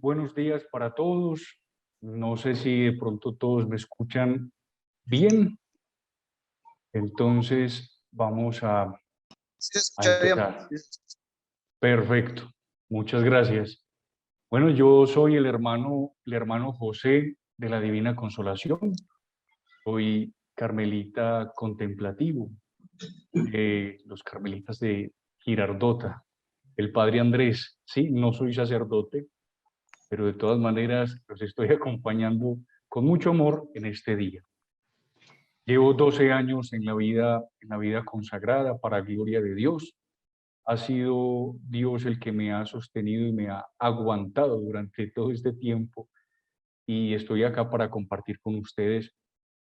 buenos días para todos. No sé si de pronto todos me escuchan bien. Entonces vamos Sí se a escucha bien. empezar. Perfecto. Muchas gracias. Bueno, yo soy el hermano José de la Divina Consolación. Soy carmelita contemplativo de los carmelitas de Girardota. El padre Andrés, sí, no soy sacerdote, pero de todas maneras los estoy acompañando con mucho amor en este día. Llevo 12 años en la vida consagrada para gloria de Dios. Ha sido Dios el que me ha sostenido y me ha aguantado durante todo este tiempo y estoy acá para compartir con ustedes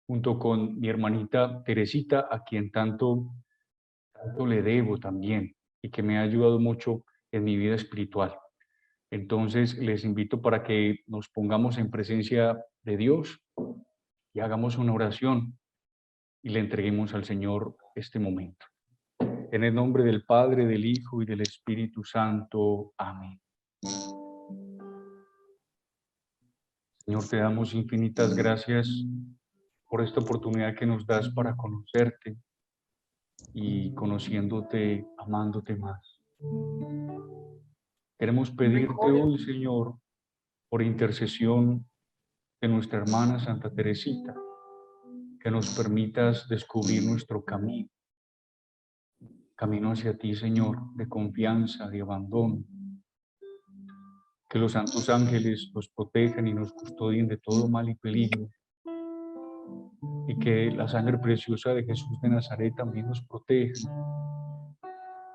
junto con mi hermanita Teresita, a quien tanto le debo también y que me ha ayudado mucho en mi vida espiritual. Entonces, les invito para que nos pongamos en presencia de Dios y hagamos una oración y le entreguemos al Señor este momento. En el nombre del Padre, del Hijo y del Espíritu Santo. Amén. Señor, te damos infinitas gracias por esta oportunidad que nos das para conocerte y conociéndote, amándote más. Queremos pedirte hoy, Señor, por intercesión de nuestra hermana Santa Teresita, que nos permitas descubrir nuestro camino hacia ti, Señor, de confianza, de abandono. Que los santos ángeles nos protejan y nos custodien de todo mal y peligro. Y que la sangre preciosa de Jesús de Nazaret también nos proteja.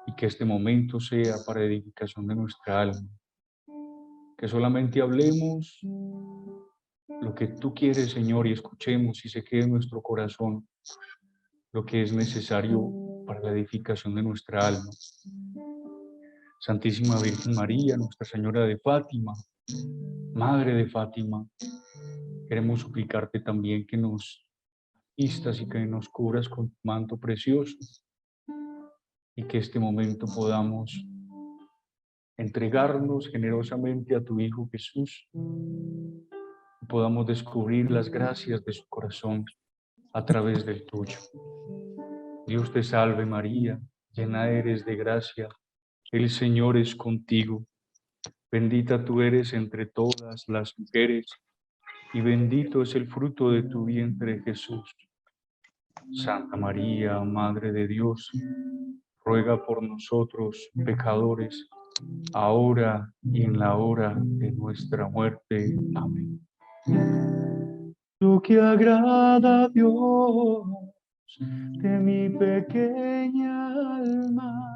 Y que este momento sea para edificación de nuestra alma. Que solamente hablemos lo que tú quieres, Señor, y escuchemos y se quede en nuestro corazón lo que es necesario para la edificación de nuestra alma. Santísima Virgen María, Nuestra Señora de Fátima, Madre de Fátima, queremos suplicarte también que nos vistas y que nos cubras con tu manto precioso y que este momento podamos entregarnos generosamente a tu Hijo Jesús y podamos descubrir las gracias de su corazón a través del tuyo. Dios te salve María, llena eres de gracia, el Señor es contigo. Bendita tú eres entre todas las mujeres, y bendito es el fruto de tu vientre, Jesús. Santa María, Madre de Dios, ruega por nosotros, pecadores, ahora y en la hora de nuestra muerte. Amén. Lo que agrada a Dios de mi pequeña alma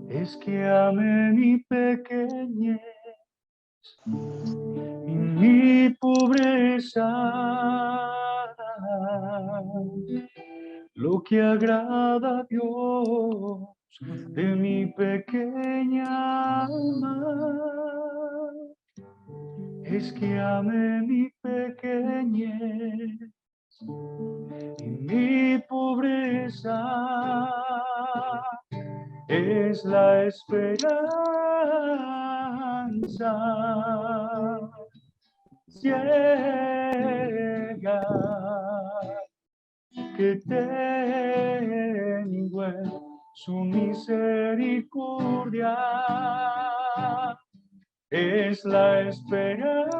es que ame mi pequeñez y mi pobreza. Lo que agrada a Dios de mi pequeña alma es que ame mi pequeñez y mi pobreza. Es la esperanza ciega que tengo en su misericordia. Es la esperanza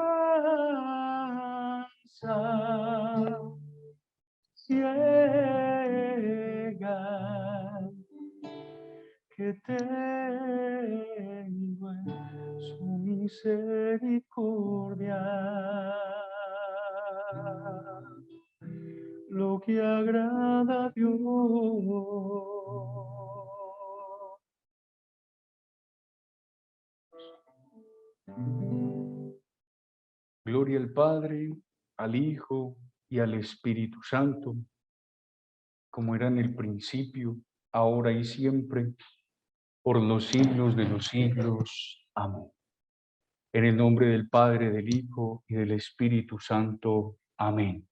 ciega que tengo en su misericordia. Lo que agrada a Dios. Gloria al Padre, al Hijo y al Espíritu Santo, como era en el principio, ahora y siempre, por los siglos de los siglos. Amén. En el nombre del Padre, del Hijo y del Espíritu Santo. Amén.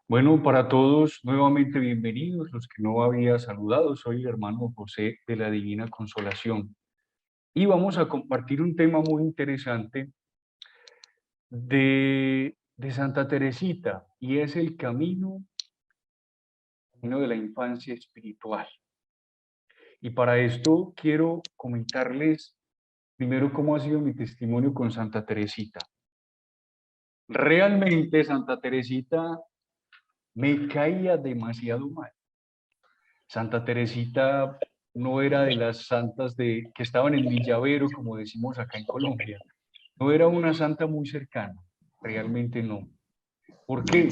Bueno, para todos, nuevamente bienvenidos. Los que no había saludado, soy el hermano José de la Divina Consolación. y vamos a compartir un tema muy interesante de Santa Teresita, y es el camino de la infancia espiritual. Y para esto quiero comentarles primero cómo ha sido mi testimonio con Santa Teresita. Realmente Santa Teresita me caía demasiado mal. Santa Teresita no era de las santas que estaban en mi llavero, como decimos acá en Colombia. No era una santa muy cercana, realmente no. ¿Por qué?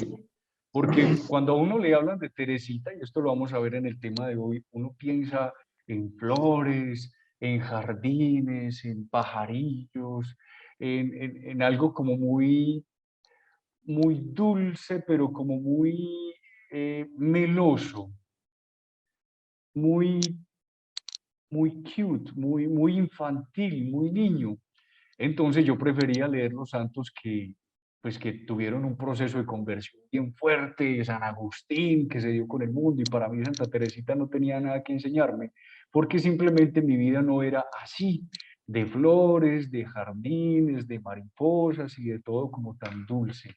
Porque cuando a uno le hablan de Teresita, y esto lo vamos a ver en el tema de hoy, uno piensa en flores, en jardines, en pajarillos, en algo como muy dulce, pero como muy meloso, muy, muy cute, muy infantil, muy niño. Entonces yo prefería leer los santos pues, que tuvieron un proceso de conversión bien fuerte, San Agustín, que se dio con el mundo, y para mí Santa Teresita no tenía nada que enseñarme, porque simplemente mi vida no era así, de flores, de jardines, de mariposas y de todo como tan dulce.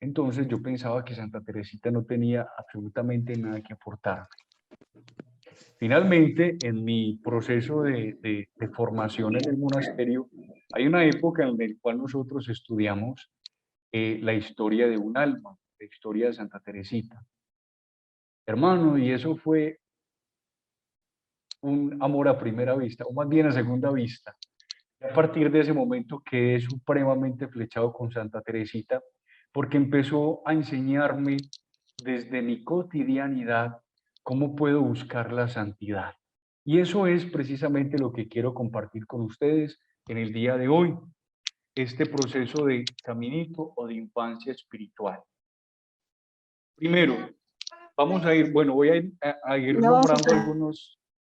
Entonces yo pensaba que Santa Teresita no tenía absolutamente nada que aportar. Finalmente, en mi proceso de formación en el monasterio, hay una época en la cual nosotros estudiamos la historia de un alma, la historia de Santa Teresita. Hermano, y eso fue un amor a primera vista, o más bien a segunda vista. A partir de ese momento quedé supremamente flechado con Santa Teresita, porque empezó a enseñarme desde mi cotidianidad cómo puedo buscar la santidad. Y eso es precisamente lo que quiero compartir con ustedes en el día de hoy, este proceso de caminito o de infancia espiritual. Primero, vamos a ir, bueno, voy a ir nombrando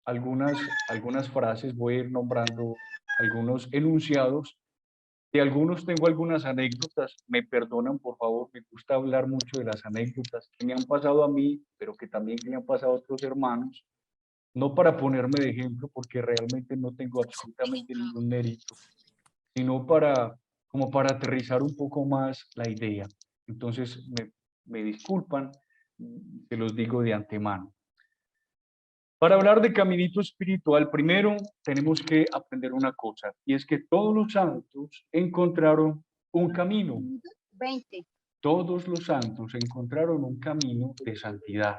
algunas frases, voy a ir nombrando algunos enunciados. De algunos tengo algunas anécdotas, me perdonan por favor, me gusta hablar mucho de las anécdotas que me han pasado a mí, pero que también me han pasado a otros hermanos, no para ponerme de ejemplo, porque realmente no tengo absolutamente ningún mérito, sino como para aterrizar un poco más la idea. Entonces, me disculpan, se los digo de antemano. Para hablar de caminito espiritual, primero tenemos que aprender una cosa, y es que todos los santos encontraron un camino. 20. Todos los santos encontraron un camino de santidad,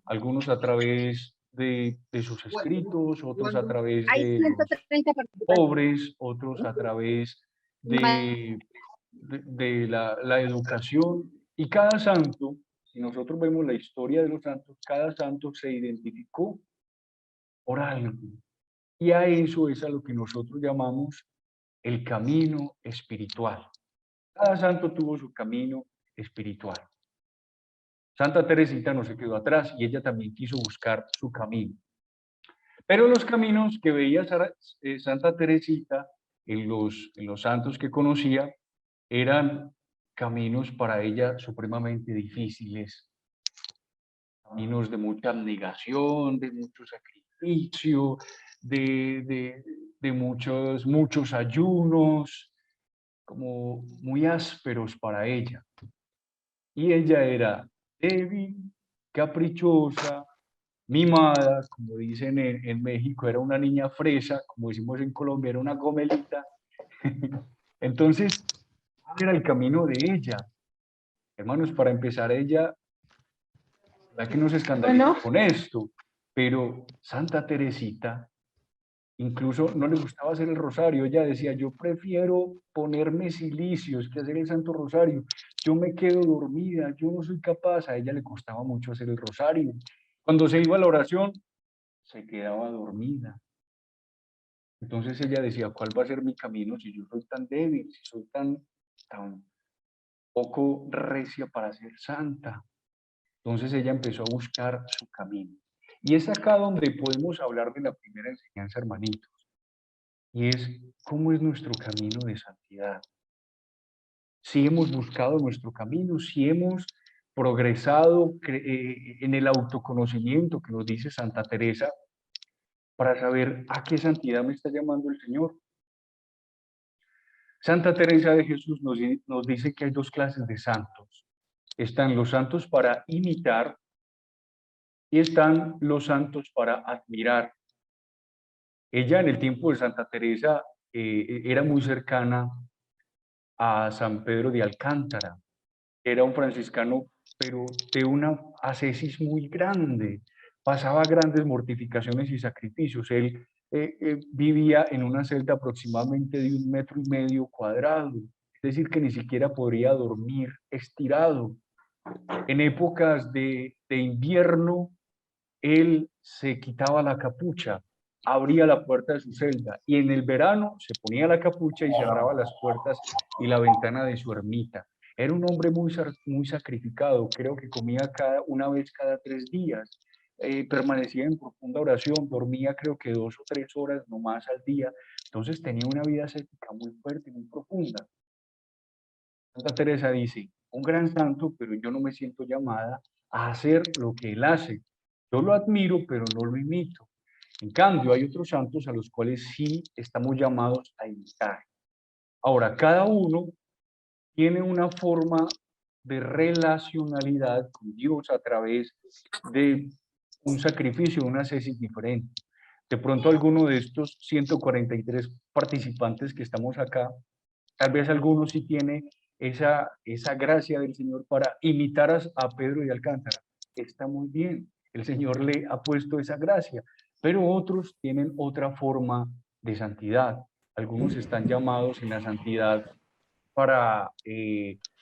algunos a través de sus escritos, otros a través Hay de los 130 participantes. pobres, otros a través de la educación. Y cada santo, si nosotros vemos la historia de los santos, cada santo se identificó por algo. Y a eso es a lo que nosotros llamamos el camino espiritual. Cada santo tuvo su camino espiritual. Santa Teresita no se quedó atrás y ella también quiso buscar su camino. Pero los caminos que veía Santa Teresita en los santos que conocía eran caminos para ella supremamente difíciles, caminos de mucha abnegación, de mucho sacrificio, de muchos ayunos, como muy ásperos para ella. Y ella era débil, caprichosa, mimada, como dicen en México, era una niña fresa, como decimos en Colombia, era una gomelita. Entonces, ¿cuál era el camino de ella? Hermanos, para empezar, ella, la que nos escandaliza con esto, pero Santa Teresita incluso no le gustaba hacer el rosario. Ella decía, yo prefiero ponerme cilicios que hacer el Santo Rosario. Yo me quedo dormida, yo no soy capaz. A ella le costaba mucho hacer el rosario. Cuando se iba a la oración, se quedaba dormida. Entonces ella decía, ¿cuál va a ser mi camino si yo soy tan débil, si soy tan poco recia para ser santa? Entonces ella empezó a buscar su camino. Y es acá donde podemos hablar de la primera enseñanza, hermanitos, y es cómo es nuestro camino de santidad. Si hemos buscado nuestro camino, si hemos progresado en el autoconocimiento que nos dice Santa Teresa, para saber a qué santidad me está llamando el Señor. Santa Teresa de Jesús nos dice que hay dos clases de santos. Están los santos para imitar y están los santos para admirar. Ella en el tiempo de Santa Teresa era muy cercana a San Pedro de Alcántara. Era un franciscano, pero de una ascesis muy grande. Pasaba grandes mortificaciones y sacrificios. Él vivía en una celda aproximadamente de 1,5 metros cuadrados. Es decir, que ni siquiera podría dormir estirado. En épocas de invierno, él se quitaba la capucha, abría la puerta de su celda y en el verano se ponía la capucha y cerraba las puertas y la ventana de su ermita. Era un hombre muy sacrificado, creo que comía una vez cada 3 días, permanecía en profunda oración, dormía creo que 2 o 3 horas nomás al día, entonces tenía una vida ascética muy fuerte, muy profunda. Santa Teresa dice, un gran santo, pero yo no me siento llamada a hacer lo que él hace. Yo lo admiro, pero no lo imito. En cambio, hay otros santos a los cuales sí estamos llamados a imitar. Ahora, cada uno tiene una forma de relacionalidad con Dios a través de un sacrificio, una ascesis diferente. De pronto, alguno de estos 143 participantes que estamos acá, tal vez alguno sí tiene esa gracia del Señor para imitar a Pedro de Alcántara. Está muy bien, el Señor le ha puesto esa gracia, pero otros tienen otra forma de santidad. Algunos están llamados en la santidad para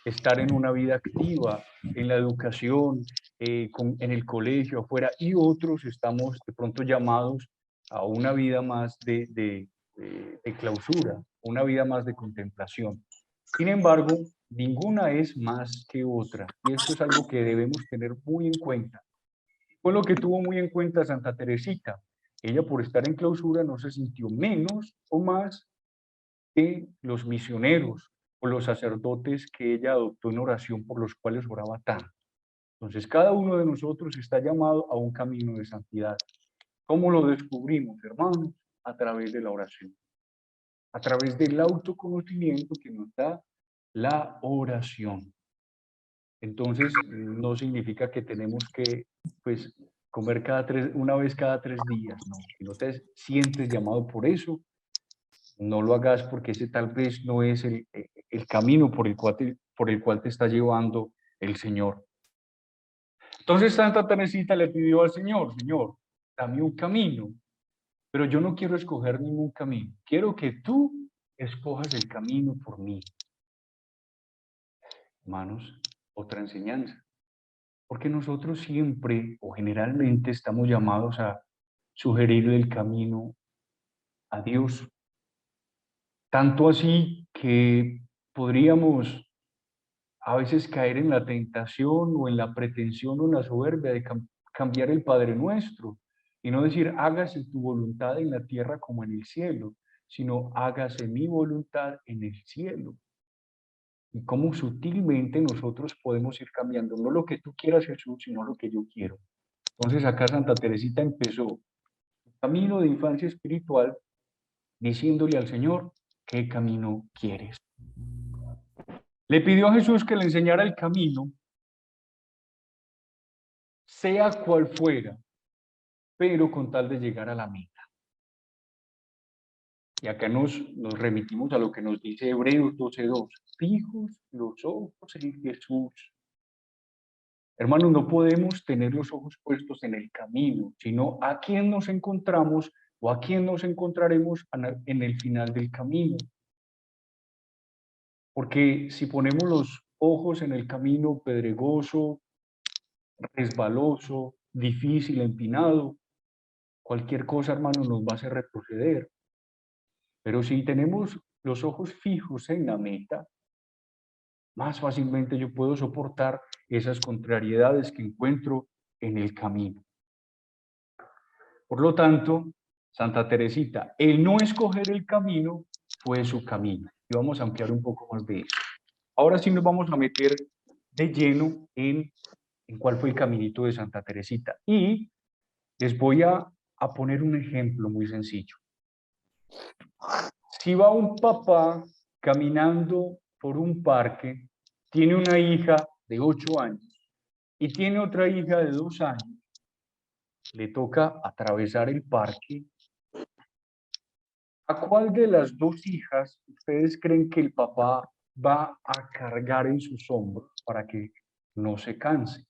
estar en una vida activa, en la educación, en el colegio, afuera, y otros estamos de pronto llamados a una vida más de clausura, una vida más de contemplación. Sin embargo, ninguna es más que otra, y esto es algo que debemos tener muy en cuenta. Fue lo que tuvo muy en cuenta Santa Teresita. Ella, por estar en clausura, no se sintió menos o más que los misioneros o los sacerdotes que ella adoptó en oración por los cuales oraba tanto. Entonces, cada uno de nosotros está llamado a un camino de santidad. ¿Cómo lo descubrimos, hermanos? A través de la oración, a través del autoconocimiento que nos da la oración. Entonces, no significa que tenemos que, pues, comer una vez cada 3 días, no. Si no te sientes llamado por eso, no lo hagas porque ese tal vez no es el camino por el cual te está llevando el Señor. Entonces Santa Teresita le pidió al Señor, Señor, dame un camino, pero yo no quiero escoger ningún camino, quiero que tú escojas el camino por mí. Hermanos, otra enseñanza, porque nosotros siempre o generalmente estamos llamados a sugerirle el camino a Dios, tanto así que podríamos a veces caer en la tentación o en la pretensión o en la soberbia de cambiar el Padre Nuestro y no decir hágase tu voluntad en la tierra como en el cielo, sino hágase mi voluntad en el cielo. Y cómo sutilmente nosotros podemos ir cambiando, no lo que tú quieras, Jesús, sino lo que yo quiero. Entonces acá Santa Teresita empezó su camino de infancia espiritual diciéndole al Señor, ¿qué camino quieres? Le pidió a Jesús que le enseñara el camino, sea cual fuera, pero con tal de llegar a la meta. Y acá nos remitimos a lo que nos dice Hebreos 12:2. Fijos los ojos en Jesús. Hermanos, no podemos tener los ojos puestos en el camino, sino a quién nos encontramos o a quién nos encontraremos en el final del camino. Porque si ponemos los ojos en el camino pedregoso, resbaloso, difícil, empinado, cualquier cosa, hermano, nos va a hacer retroceder. Pero si tenemos los ojos fijos en la meta, más fácilmente yo puedo soportar esas contrariedades que encuentro en el camino. Por lo tanto, Santa Teresita, el no escoger el camino fue su camino. Y vamos a ampliar un poco más de eso. Ahora sí nos vamos a meter de lleno en cuál fue el caminito de Santa Teresita. Y les voy a a poner un ejemplo muy sencillo. Si va un papá caminando por un parque, tiene una hija de 8 años y tiene otra hija de 2 años, le toca atravesar el parque. ¿A cuál de las dos hijas ustedes creen que el papá va a cargar en sus hombros para que no se canse?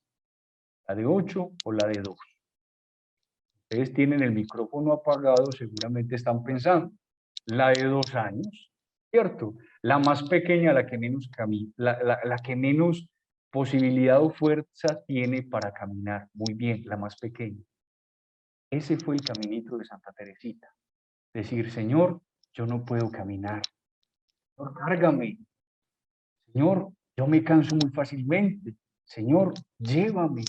¿La de 8 o la de 2? Ustedes tienen el micrófono apagado, seguramente están pensando. La de 2 años, ¿cierto? La más pequeña, la que menos la que menos posibilidad o fuerza tiene para caminar. Muy bien, la más pequeña. Ese fue el caminito de Santa Teresita. Decir, Señor, yo no puedo caminar. Señor, cárgame. Señor, yo me canso muy fácilmente. Señor, llévame.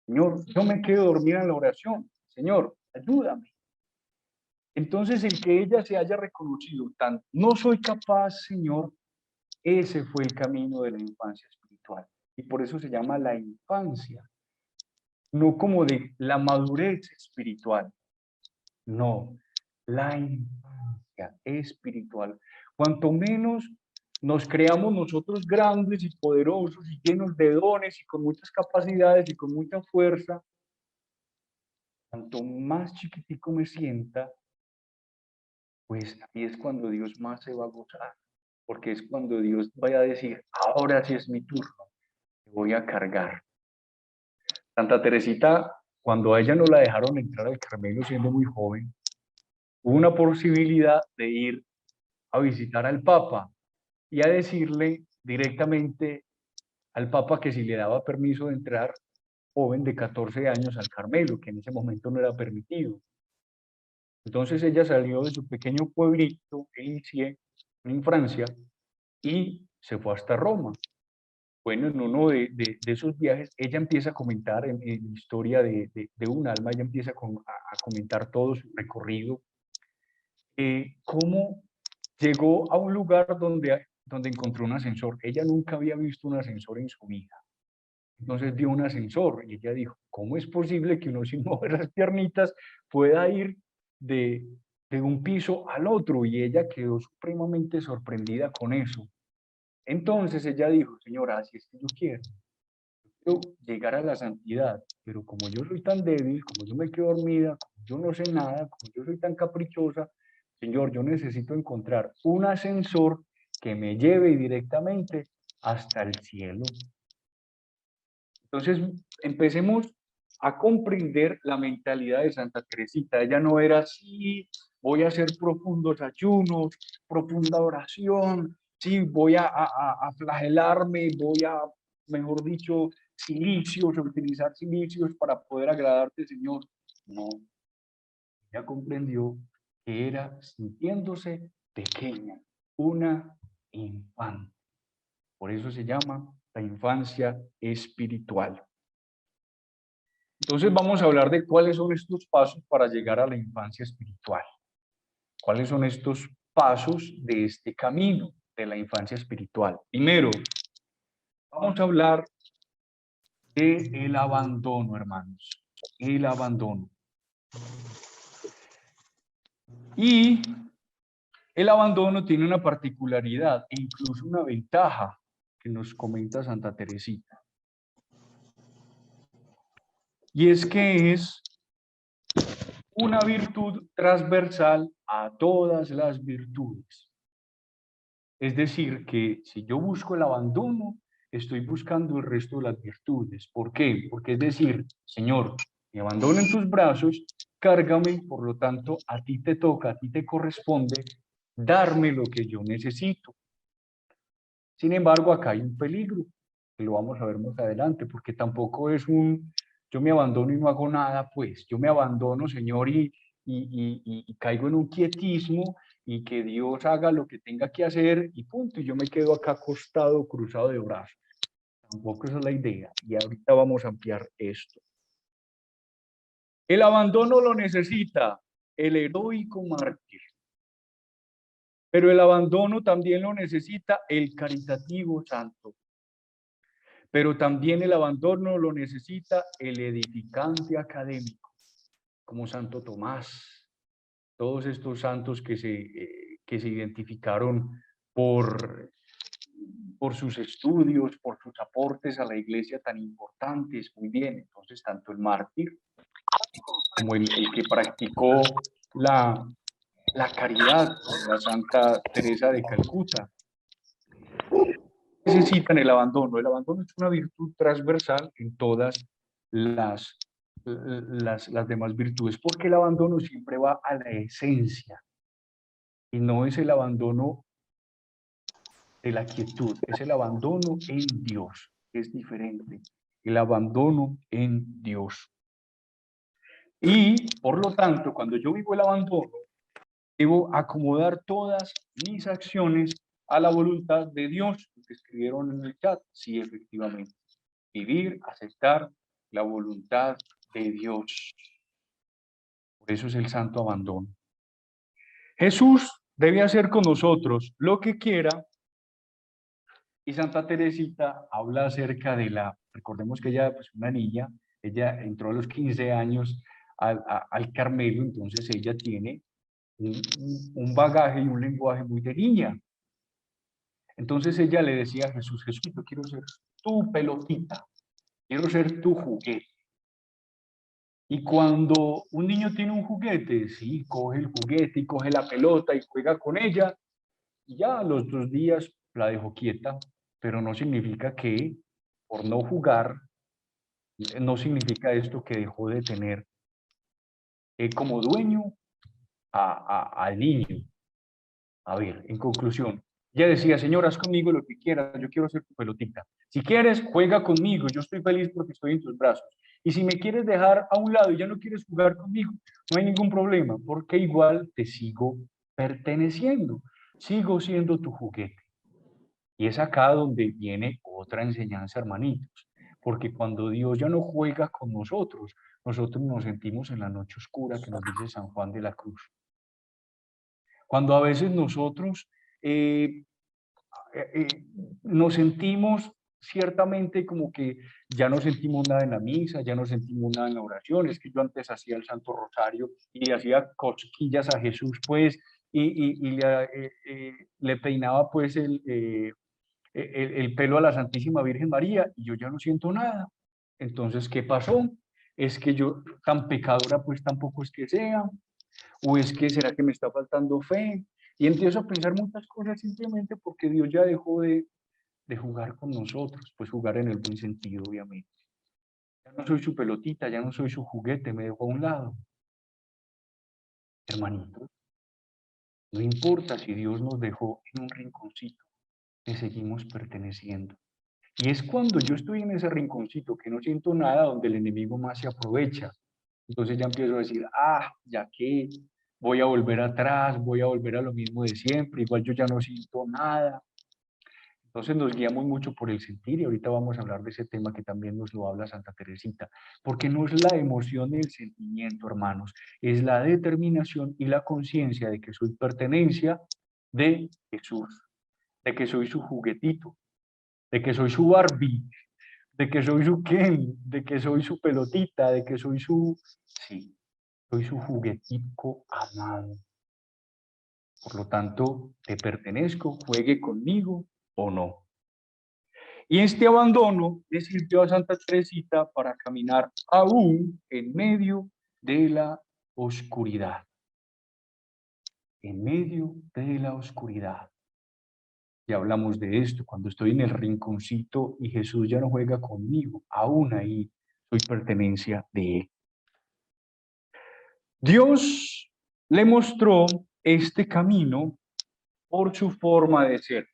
Señor, yo me quedo dormida en la oración. Señor, ayúdame. Entonces, el que ella se haya reconocido tan, no soy capaz, Señor, ese fue el camino de la infancia espiritual. Y por eso se llama la infancia. No como de la madurez espiritual. No, la infancia espiritual. Cuanto menos nos creamos nosotros grandes y poderosos y llenos de dones y con muchas capacidades y con mucha fuerza, cuanto más chiquitico me sienta, pues ahí es cuando Dios más se va a gozar, porque es cuando Dios vaya a decir, ahora sí es mi turno, te voy a cargar. Santa Teresita, cuando a ella no la dejaron entrar al Carmelo siendo muy joven, hubo una posibilidad de ir a visitar al Papa y a decirle directamente al Papa que si le daba permiso de entrar joven de 14 años al Carmelo, que en ese momento no era permitido. Entonces ella salió de su pequeño pueblito, Lisieux, en Francia, y se fue hasta Roma. Bueno, en uno de esos viajes, ella empieza a comentar en la historia de un alma, ella empieza a comentar todo su recorrido, cómo llegó a un lugar donde encontró un ascensor. Ella nunca había visto un ascensor en su vida. Entonces vio un ascensor y ella dijo, ¿cómo es posible que uno sin mover las piernitas pueda ir de, de un piso al otro? Y ella quedó supremamente sorprendida con eso. Entonces ella dijo, señora, así es que quiero llegar a la santidad, pero como yo soy tan débil, como yo me quedo dormida, como yo no sé nada, como yo soy tan caprichosa, Señor, yo necesito encontrar un ascensor que me lleve directamente hasta el cielo. Entonces, empecemos a comprender la mentalidad de Santa Teresita. Ella no era así, voy a hacer profundos ayunos, profunda oración, sí, voy a flagelarme, voy a, mejor dicho, silicios, a utilizar silicios para poder agradarte, Señor. No, ella comprendió que era sintiéndose pequeña, una infante. Por eso se llama la infancia espiritual. Entonces vamos a hablar de cuáles son estos pasos para llegar a la infancia espiritual. ¿Cuáles son estos pasos de este camino de la infancia espiritual? Primero, vamos a hablar del abandono, hermanos. El abandono. Y el abandono tiene una particularidad e incluso una ventaja que nos comenta Santa Teresita. Y es que es una virtud transversal a todas las virtudes. Es decir, que si yo busco el abandono, estoy buscando el resto de las virtudes. ¿Por qué? Porque es decir, Señor, me abandono en tus brazos, cárgame, por lo tanto, a ti te toca, a ti te corresponde darme lo que yo necesito. Sin embargo, acá hay un peligro, que lo vamos a ver más adelante, porque tampoco es yo me abandono y no hago nada, pues yo me abandono, Señor, y caigo en un quietismo y que Dios haga lo que tenga que hacer y punto, y yo me quedo acá acostado, cruzado de brazos. Tampoco esa es la idea, y ahorita vamos a ampliar esto. El abandono lo necesita el heroico mártir, pero el abandono también lo necesita el caritativo santo. Pero también el abandono lo necesita el edificante académico. como Santo Tomás, todos estos santos que se identificaron por, por sus estudios, por sus aportes a la iglesia tan importantes. Muy bien, entonces tanto el mártir como el que practicó la caridad, como la Santa Teresa de Calcuta, necesitan el abandono. El abandono es una virtud transversal en todas las demás virtudes, porque el abandono siempre va a la esencia y no es el abandono de la quietud, es el abandono en Dios, es diferente, el abandono en Dios. Y por lo tanto, cuando yo vivo el abandono, debo acomodar todas mis acciones a la voluntad de Dios, lo que escribieron en el chat, sí, efectivamente. Vivir, aceptar la voluntad de Dios. Por eso es el santo abandono. Jesús debe hacer con nosotros lo que quiera, y Santa Teresita habla acerca de recordemos que ella, pues una niña, ella entró a los 15 años al Carmelo, entonces ella tiene un bagaje y un lenguaje muy de niña. Entonces ella le decía a Jesús, Jesús, yo quiero ser tu pelotita, quiero ser tu juguete. Y cuando un niño tiene un juguete, sí, coge el juguete y coge la pelota y juega con ella, y ya a los 2 días la dejó quieta, pero no significa que por no jugar, no significa esto que dejó de tener como dueño al niño. A ver, en conclusión, ella decía, Señor, haz conmigo lo que quieras, yo quiero ser tu pelotita. Si quieres, juega conmigo, yo estoy feliz porque estoy en tus brazos. Y si me quieres dejar a un lado y ya no quieres jugar conmigo, no hay ningún problema, porque igual te sigo perteneciendo, sigo siendo tu juguete. Y es acá donde viene otra enseñanza, hermanitos, porque cuando Dios ya no juega con nosotros, nosotros nos sentimos en la noche oscura que nos dice San Juan de la Cruz. Cuando a veces nosotros nos sentimos ciertamente como que ya no sentimos nada en la misa, ya no sentimos nada en la oración, es que yo antes hacía el Santo Rosario y le hacía cosquillas a Jesús, pues, y le peinaba, pues, el pelo a la Santísima Virgen María, y yo ya no siento nada. Entonces, ¿qué pasó? Es que yo tan pecadora, pues, tampoco es que sea, o es que será que me está faltando fe, y empiezo a pensar muchas cosas simplemente porque Dios ya dejó de jugar con nosotros, pues jugar en el buen sentido, obviamente. Ya no soy su pelotita, ya no soy su juguete, me dejó a un lado. Hermanito, no importa si Dios nos dejó en un rinconcito, le seguimos perteneciendo. Y es cuando yo estoy en ese rinconcito que no siento nada, donde el enemigo más se aprovecha. Entonces ya empiezo a decir, ya que voy a volver atrás, voy a volver a lo mismo de siempre, igual yo ya no siento nada. Entonces nos guiamos mucho por el sentir, y ahorita vamos a hablar de ese tema que también nos lo habla Santa Teresita, porque no es la emoción y el sentimiento, hermanos, es la determinación y la conciencia de que soy pertenencia de Jesús, de que soy su juguetito, de que soy su Barbie, de que soy su Ken, de que soy su pelotita, de que soy sí, soy su juguetico amado. Por lo tanto, te pertenezco, juegue conmigo o no. Y este abandono le sirvió a Santa Teresita para caminar aún en medio de la oscuridad. En medio de la oscuridad. Ya hablamos de esto, cuando estoy en el rinconcito y Jesús ya no juega conmigo, aún ahí soy pertenencia de Él. Dios le mostró este camino por su forma de ser.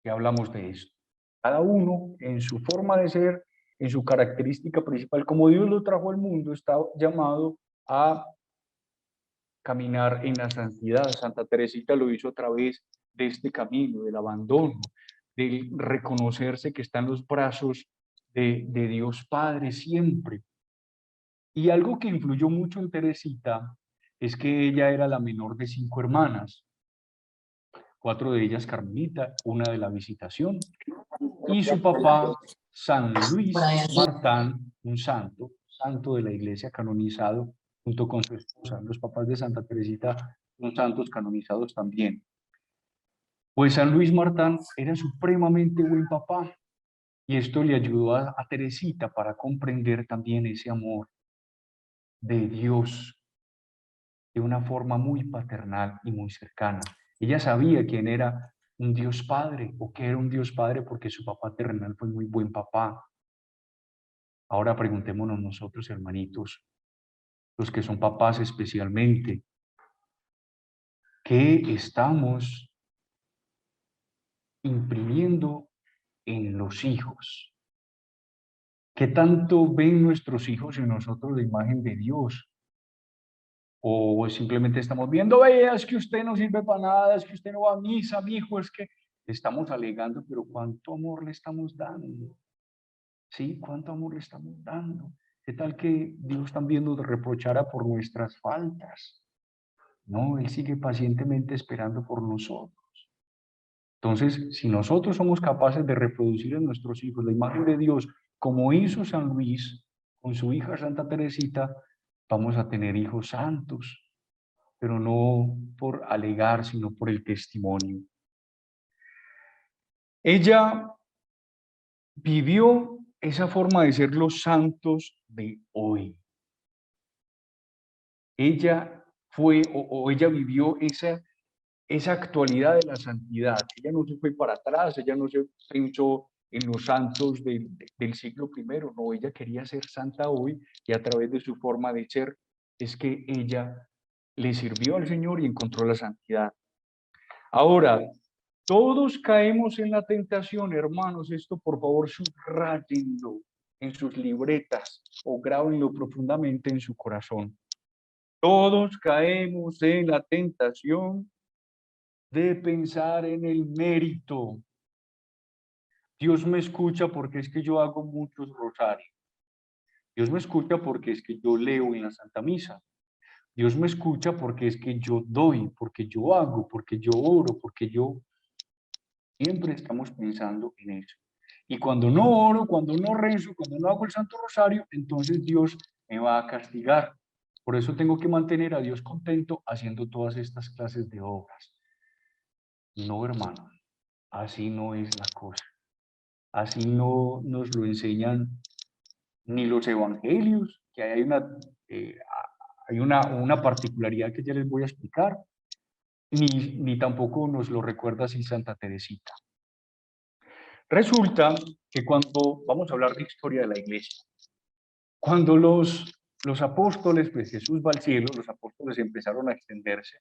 Ya hablamos de esto. Cada uno en su forma de ser, en su característica principal, como Dios lo trajo al mundo, está llamado a caminar en la santidad. Santa Teresita lo hizo a través de este camino, del abandono, del reconocerse que está en los brazos de Dios Padre siempre. Y algo que influyó mucho en Teresita es que ella era la menor de 5 hermanas, 4 de ellas carmelita, una de la Visitación, y su papá, San Luis Martán, un santo de la iglesia canonizado junto con su esposa. Los papás de Santa Teresita son santos canonizados también. Pues San Luis Martán era supremamente buen papá y esto le ayudó a Teresita para comprender también ese amor de Dios de una forma muy paternal y muy cercana. Ella sabía quién era un Dios Padre o que era un Dios Padre porque su papá terrenal fue muy buen papá. Ahora preguntémonos nosotros, hermanitos, los que son papás especialmente, ¿qué estamos imprimiendo en los hijos? ¿Qué tanto ven nuestros hijos en nosotros la imagen de Dios? ¿O simplemente estamos viendo, vea, es que usted no sirve para nada, es que usted no va a misa, mi hijo, es que estamos alegando, pero ¿cuánto amor le estamos dando? ¿Sí? ¿Cuánto amor le estamos dando? ¿Qué tal que Dios también nos reprochara por nuestras faltas? No, Él sigue pacientemente esperando por nosotros. Entonces, si nosotros somos capaces de reproducir en nuestros hijos la imagen de Dios, como hizo San Luis con su hija Santa Teresita, vamos a tener hijos santos, pero no por alegar, sino por el testimonio. Ella vivió esa forma de ser los santos de hoy. Ella fue o ella vivió esa actualidad de la santidad. Ella no se fue para atrás, ella no se pensó en los santos del siglo primero, no, ella quería ser santa hoy y a través de su forma de ser es que ella le sirvió al Señor y encontró la santidad. Ahora, todos caemos en la tentación, hermanos, esto por favor subrayenlo en sus libretas o grábenlo profundamente en su corazón. Todos caemos en la tentación de pensar en el mérito. Dios me escucha porque es que yo hago muchos rosarios. Dios me escucha porque es que yo leo en la Santa Misa. Dios me escucha porque es que yo doy, porque yo hago, porque yo oro, porque yo siempre estamos pensando en eso. Y cuando no oro, cuando no rezo, cuando no hago el Santo Rosario, entonces Dios me va a castigar. Por eso tengo que mantener a Dios contento haciendo todas estas clases de obras. No, hermano, así no es la cosa. Así no nos lo enseñan ni los evangelios, que eh, hay una particularidad que ya les voy a explicar, ni tampoco nos lo recuerda así Santa Teresita. Resulta que cuando vamos a hablar de historia de la iglesia, cuando los apóstoles, pues Jesús va al cielo, los apóstoles empezaron a extenderse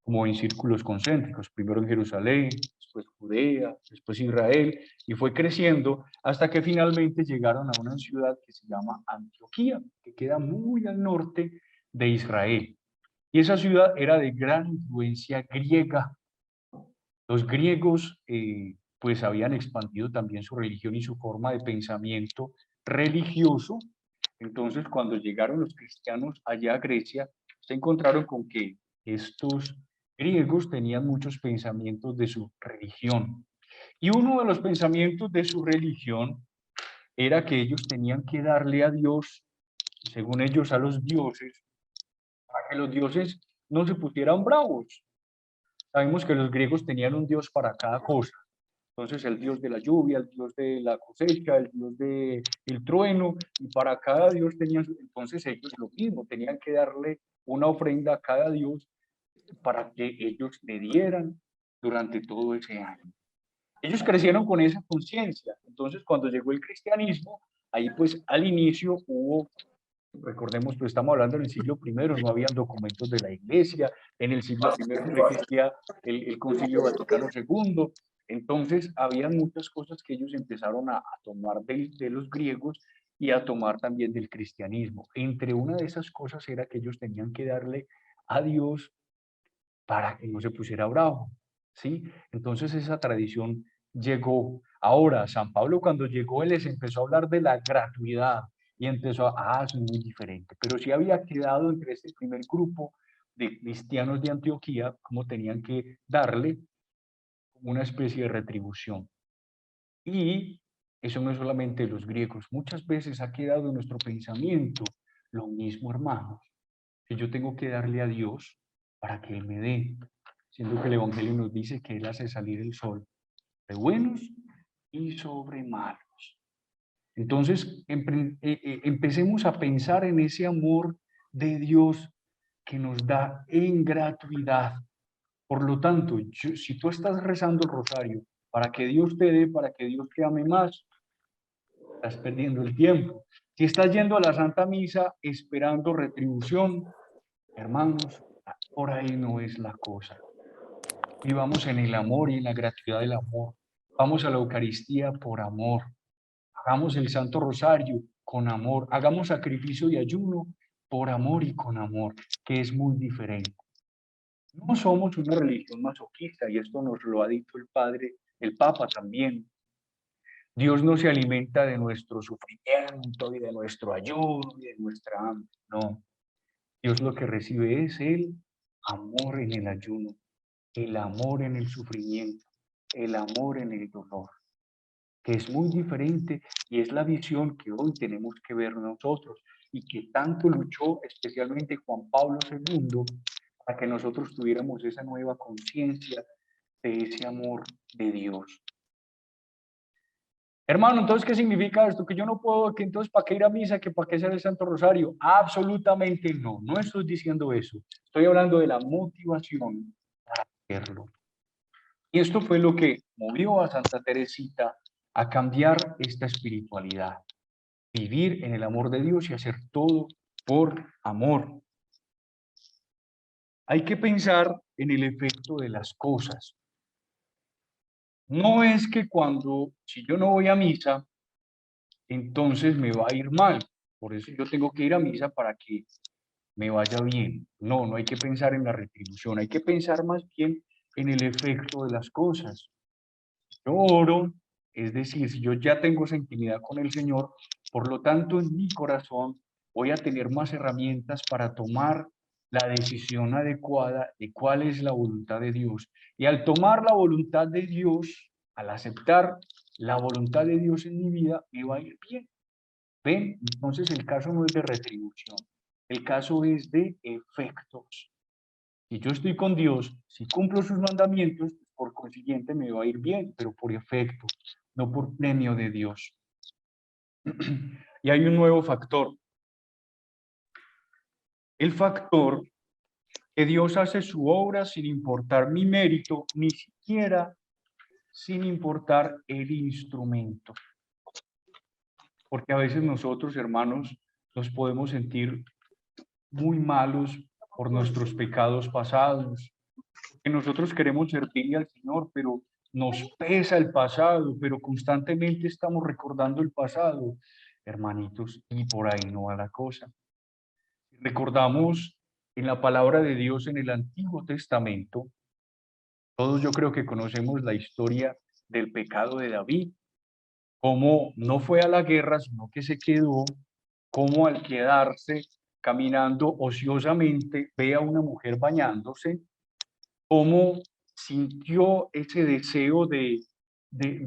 como en círculos concéntricos, primero en Jerusalén, después Judea, después Israel, y fue creciendo hasta que finalmente llegaron a una ciudad que se llama Antioquía, que queda muy al norte de Israel. Y esa ciudad era de gran influencia griega. Los griegos pues habían expandido también su religión y su forma de pensamiento religioso. Entonces, cuando llegaron los cristianos allá a Grecia, se encontraron con que estos griegos tenían muchos pensamientos de su religión. Y uno de los pensamientos de su religión era que ellos tenían que darle a Dios, según ellos, a los dioses, para que los dioses no se pusieran bravos. Sabemos que los griegos tenían un dios para cada cosa. Entonces, el dios de la lluvia, el dios de la cosecha, el dios del trueno, y para cada dios tenían, entonces ellos lo mismo, tenían que darle una ofrenda a cada dios para que ellos le dieran durante todo ese año. Ellos crecieron con esa conciencia. Entonces, cuando llegó el cristianismo, ahí pues al inicio hubo, recordemos que estamos hablando del siglo primero, no habían documentos de la iglesia, en el siglo primero no existía el Concilio Vaticano II, entonces habían muchas cosas que ellos empezaron a tomar de los griegos y a tomar también del cristianismo. Entre una de esas cosas era que ellos tenían que darle a Dios para que no se pusiera bravo, ¿sí? Entonces esa tradición llegó. Ahora, San Pablo cuando llegó, él les empezó a hablar de la gratuidad y empezó es muy diferente, pero sí había quedado entre este primer grupo de cristianos de Antioquía, como tenían que darle una especie de retribución. Y eso no es solamente los griegos, muchas veces ha quedado en nuestro pensamiento lo mismo, hermanos. que yo tengo que darle a Dios para que Él me dé, siendo que el Evangelio nos dice que Él hace salir el sol de buenos y sobre malos. Entonces, empecemos a pensar en ese amor de Dios que nos da en gratuidad. Por lo tanto, si tú estás rezando el rosario para que Dios te dé, para que Dios te ame más, estás perdiendo el tiempo. Si estás yendo a la Santa Misa esperando retribución, hermanos, por ahí no es la cosa. Vivamos en el amor y en la gratuidad del amor. Vamos a la Eucaristía por amor. Hagamos el Santo Rosario con amor. Hagamos sacrificio y ayuno por amor y con amor, que es muy diferente. No somos una religión masoquista, y esto nos lo ha dicho el Padre, el Papa también. Dios no se alimenta de nuestro sufrimiento y de nuestro ayuno y de nuestra hambre. No. Dios lo que recibe es el amor en el ayuno, el amor en el sufrimiento, el amor en el dolor, que es muy diferente y es la visión que hoy tenemos que ver nosotros y que tanto luchó especialmente Juan Pablo II para que nosotros tuviéramos esa nueva conciencia de ese amor de Dios. Hermano, entonces, ¿qué significa esto? Que yo no puedo, que entonces, ¿para qué ir a misa? ¿Que para qué hacer el Santo Rosario? Absolutamente no, no estoy diciendo eso. Estoy hablando de la motivación para hacerlo. Y esto fue lo que movió a Santa Teresita a cambiar esta espiritualidad, vivir en el amor de Dios y hacer todo por amor. Hay que pensar en el efecto de las cosas. No es que si yo no voy a misa, entonces me va a ir mal. Por eso yo tengo que ir a misa para que me vaya bien. No, no hay que pensar en la retribución, hay que pensar más bien en el efecto de las cosas. Yo oro, es decir, si yo ya tengo esa intimidad con el Señor, por lo tanto en mi corazón voy a tener más herramientas para tomar la decisión adecuada de cuál es la voluntad de Dios. Y al tomar la voluntad de Dios, al aceptar la voluntad de Dios en mi vida, me va a ir bien. ¿Ven? Entonces el caso no es de retribución, el caso es de efectos. Si yo estoy con Dios, si cumplo sus mandamientos, por consiguiente me va a ir bien, pero por efecto, no por premio de Dios. Y hay un nuevo factor. El factor que Dios hace su obra sin importar mi mérito, ni siquiera sin importar el instrumento. Porque a veces nosotros, hermanos, nos podemos sentir muy malos por nuestros pecados pasados, que nosotros queremos servirle al Señor, pero nos pesa el pasado, pero constantemente estamos recordando el pasado, hermanitos, y por ahí no va la cosa. Recordamos en la palabra de Dios en el Antiguo Testamento, todos yo creo que conocemos la historia del pecado de David, cómo no fue a la guerra, sino que se quedó, cómo al quedarse caminando ociosamente ve a una mujer bañándose, cómo sintió ese deseo de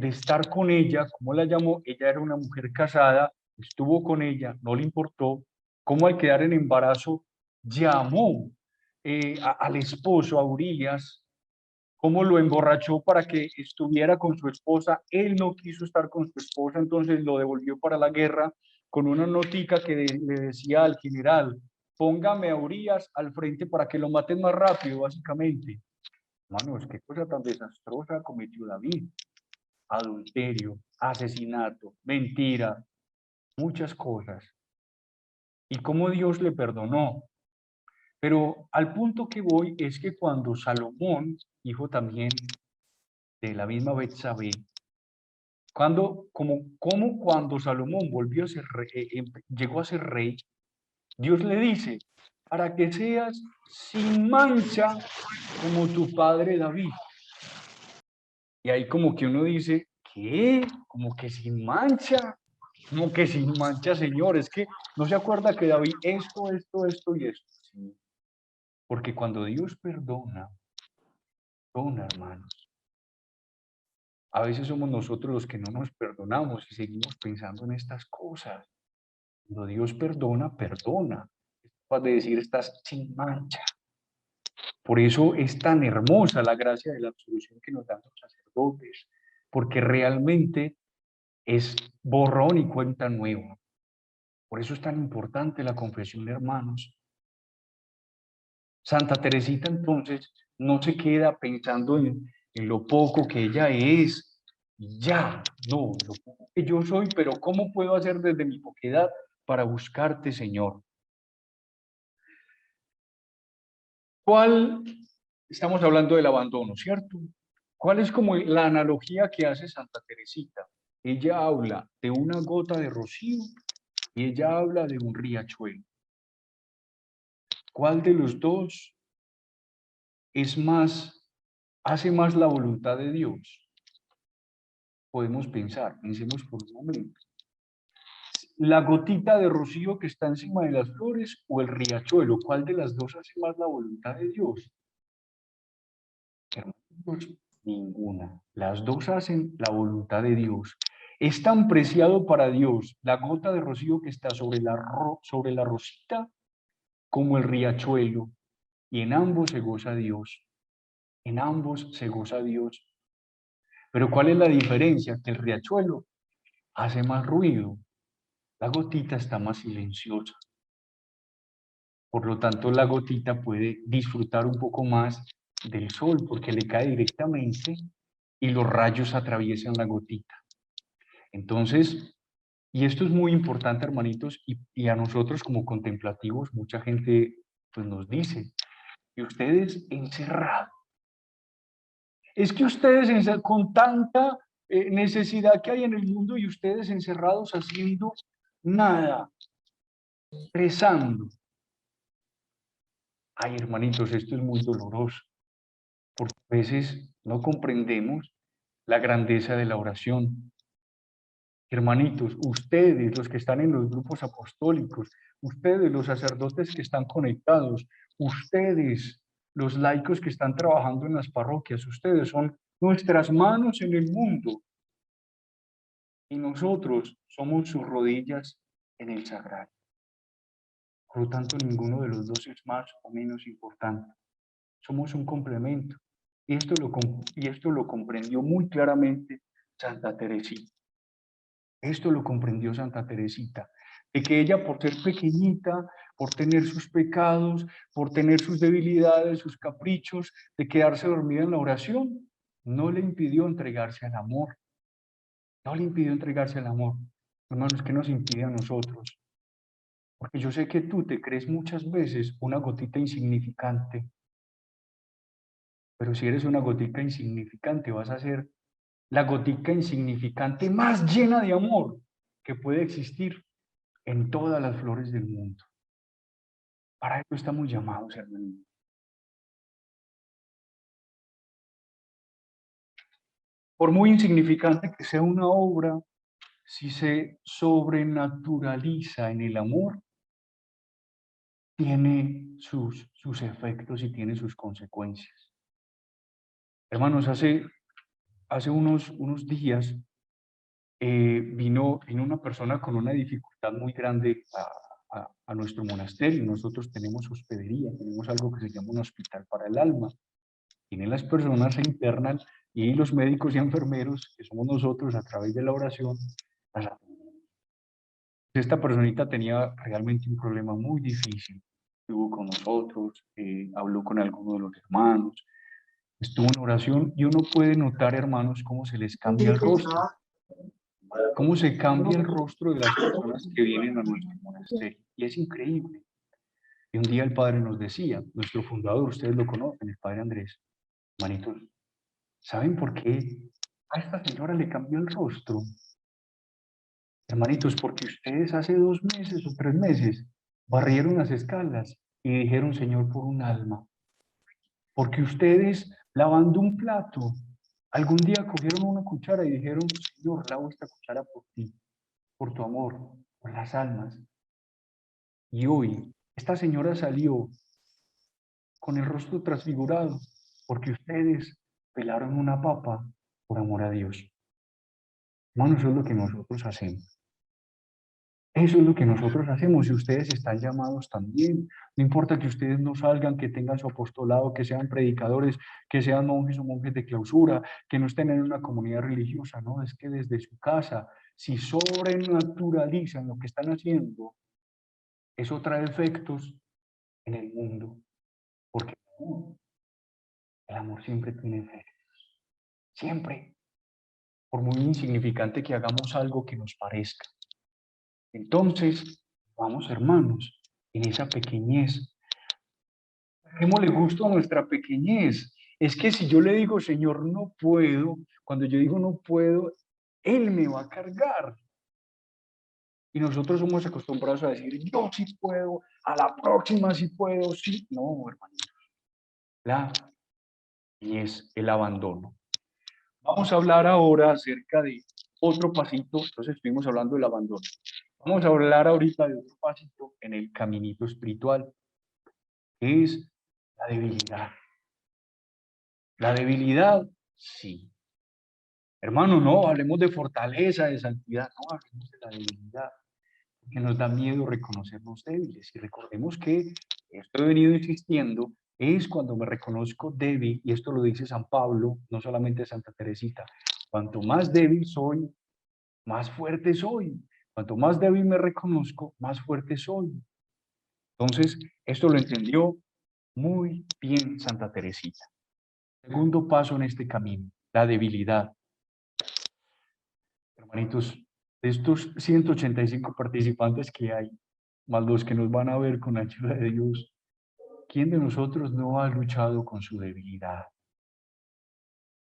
estar con ella, cómo la llamó, ella era una mujer casada, estuvo con ella, no le importó, cómo al quedar en embarazo llamó al esposo, a Urías, cómo lo emborrachó para que estuviera con su esposa, él no quiso estar con su esposa, entonces lo devolvió para la guerra con una notica que le decía al general, póngame a Urías al frente para que lo maten más rápido, básicamente. Hermanos, qué cosa tan desastrosa cometió David. Adulterio, asesinato, mentira, muchas cosas. Y cómo Dios le perdonó. Pero al punto que voy es que cuando Salomón, hijo también de la misma Betsabé, como cuando Salomón volvió a ser llegó a ser rey, Dios le dice, para que seas sin mancha como tu padre David. Y ahí como que uno dice, ¿qué? Como que sin mancha, como que sin mancha, Señor. Es que no se acuerda que David esto y esto. Sí. Porque cuando Dios perdona, hermanos, a veces somos nosotros los que no nos perdonamos y seguimos pensando en estas cosas. Cuando Dios perdona, perdona. capaz de decir estás sin mancha. Por eso es tan hermosa la gracia de la absolución que nos dan los sacerdotes, porque realmente es borrón y cuenta nueva. Por eso es tan importante la confesión, hermanos. Santa Teresita entonces no se queda pensando en lo poco que ella es, ya, no, lo poco que yo soy, pero ¿cómo puedo hacer desde mi poquedad para buscarte, Señor? ¿Cuál? Estamos hablando del abandono, ¿cierto? ¿Cuál es como la analogía que hace Santa Teresita? Ella habla de una gota de rocío y ella habla de un riachuelo. ¿Cuál de los dos es más, hace más la voluntad de Dios? Podemos pensar, pensemos por un momento. ¿La gotita de rocío que está encima de las flores o el riachuelo? ¿Cuál de las dos hace más la voluntad de Dios? Hermanos, ninguna. Las dos hacen la voluntad de Dios. Es tan preciado para Dios la gota de rocío que está sobre la rosita como el riachuelo. Y en ambos se goza Dios. En ambos se goza Dios. Pero ¿cuál es la diferencia? Que el riachuelo hace más ruido. La gotita está más silenciosa. Por lo tanto, la gotita puede disfrutar un poco más del sol porque le cae directamente y los rayos atraviesan la gotita. Entonces, y esto es muy importante, hermanitos, y a nosotros como contemplativos, mucha gente pues, nos dice, y ustedes encerrados, es que ustedes con tanta necesidad que hay en el mundo y ustedes encerrados haciendo nada, rezando. Ay, hermanitos, esto es muy doloroso, porque a veces no comprendemos la grandeza de la oración. Hermanitos, ustedes, los que están en los grupos apostólicos, ustedes, los sacerdotes que están conectados, ustedes, los laicos que están trabajando en las parroquias, ustedes son nuestras manos en el mundo y nosotros somos sus rodillas en el sagrario. Por lo tanto, ninguno de los dos es más o menos importante. Somos un complemento. Y esto lo comprendió muy claramente Santa Teresita. Esto lo comprendió Santa Teresita, de que ella por ser pequeñita, por tener sus pecados, por tener sus debilidades, sus caprichos, de quedarse dormida en la oración, no le impidió entregarse al amor. No le impidió entregarse al amor. Hermanos, ¿qué nos impide a nosotros? Porque yo sé que tú te crees muchas veces una gotita insignificante, pero si eres una gotica insignificante, vas a ser la gotica insignificante más llena de amor que puede existir en todas las flores del mundo. Para eso estamos llamados, hermanos. Por muy insignificante que sea una obra, si se sobrenaturaliza en el amor, tiene sus efectos y tiene sus consecuencias. Hermanos, hace unos días vino una persona con una dificultad muy grande a nuestro monasterio. Nosotros tenemos hospedería, tenemos algo que se llama un hospital para el alma. Tienen las personas se internan y los médicos y enfermeros, que somos nosotros a través de la oración, las atendemos. Esta personita tenía realmente un problema muy difícil. Estuvo con nosotros, habló con algunos de los hermanos, estuvo en oración y uno puede notar, hermanos, cómo se les cambia el rostro, cómo se cambia el rostro de las personas que vienen a nuestro monasterio. Y es increíble. Y un día el padre nos decía, nuestro fundador, ustedes lo conocen, el padre Andrés, hermanitos, ¿saben por qué a esta señora le cambió el rostro? Hermanitos, porque ustedes hace 2 meses o 3 meses barrieron las escalas y dijeron, Señor, por un alma. Porque ustedes, lavando un plato, algún día cogieron una cuchara y dijeron, Señor, lavo esta cuchara por ti, por tu amor, por las almas. Y hoy, esta señora salió con el rostro transfigurado porque ustedes pelaron una papa por amor a Dios. Hermanos, eso es lo que nosotros hacemos. Eso es lo que nosotros hacemos y ustedes están llamados también. No importa que ustedes no salgan, que tengan su apostolado, que sean predicadores, que sean monjes o monjes de clausura, que no estén en una comunidad religiosa, no, es que desde su casa, si sobrenaturalizan lo que están haciendo, eso trae efectos en el mundo, porque el amor siempre tiene efectos, siempre, por muy insignificante que hagamos algo que nos parezca. Entonces, vamos hermanos, en esa pequeñez, démosle gusto a nuestra pequeñez. Es que si yo le digo, Señor, no puedo, cuando yo digo no puedo, Él me va a cargar. Y nosotros somos acostumbrados a decir, yo sí puedo, a la próxima sí puedo, sí. No, hermanitos, la y es el abandono. Vamos a hablar ahora acerca de otro pasito, entonces estuvimos hablando del abandono. Vamos a hablar ahorita de otro pasito en el caminito espiritual, que es la debilidad. La debilidad, sí. Hermano, no, hablemos de fortaleza, de santidad, no, hablemos de la debilidad, que nos da miedo reconocernos débiles. Y recordemos que esto he venido insistiendo, es cuando me reconozco débil, y esto lo dice San Pablo, no solamente Santa Teresita, cuanto más débil soy, más fuerte soy. Cuanto más débil me reconozco, más fuerte soy. Entonces, esto lo entendió muy bien Santa Teresita. Segundo paso en este camino, la debilidad. Hermanitos, de estos 185 participantes que hay, más los que nos van a ver con la ayuda de Dios, ¿quién de nosotros no ha luchado con su debilidad?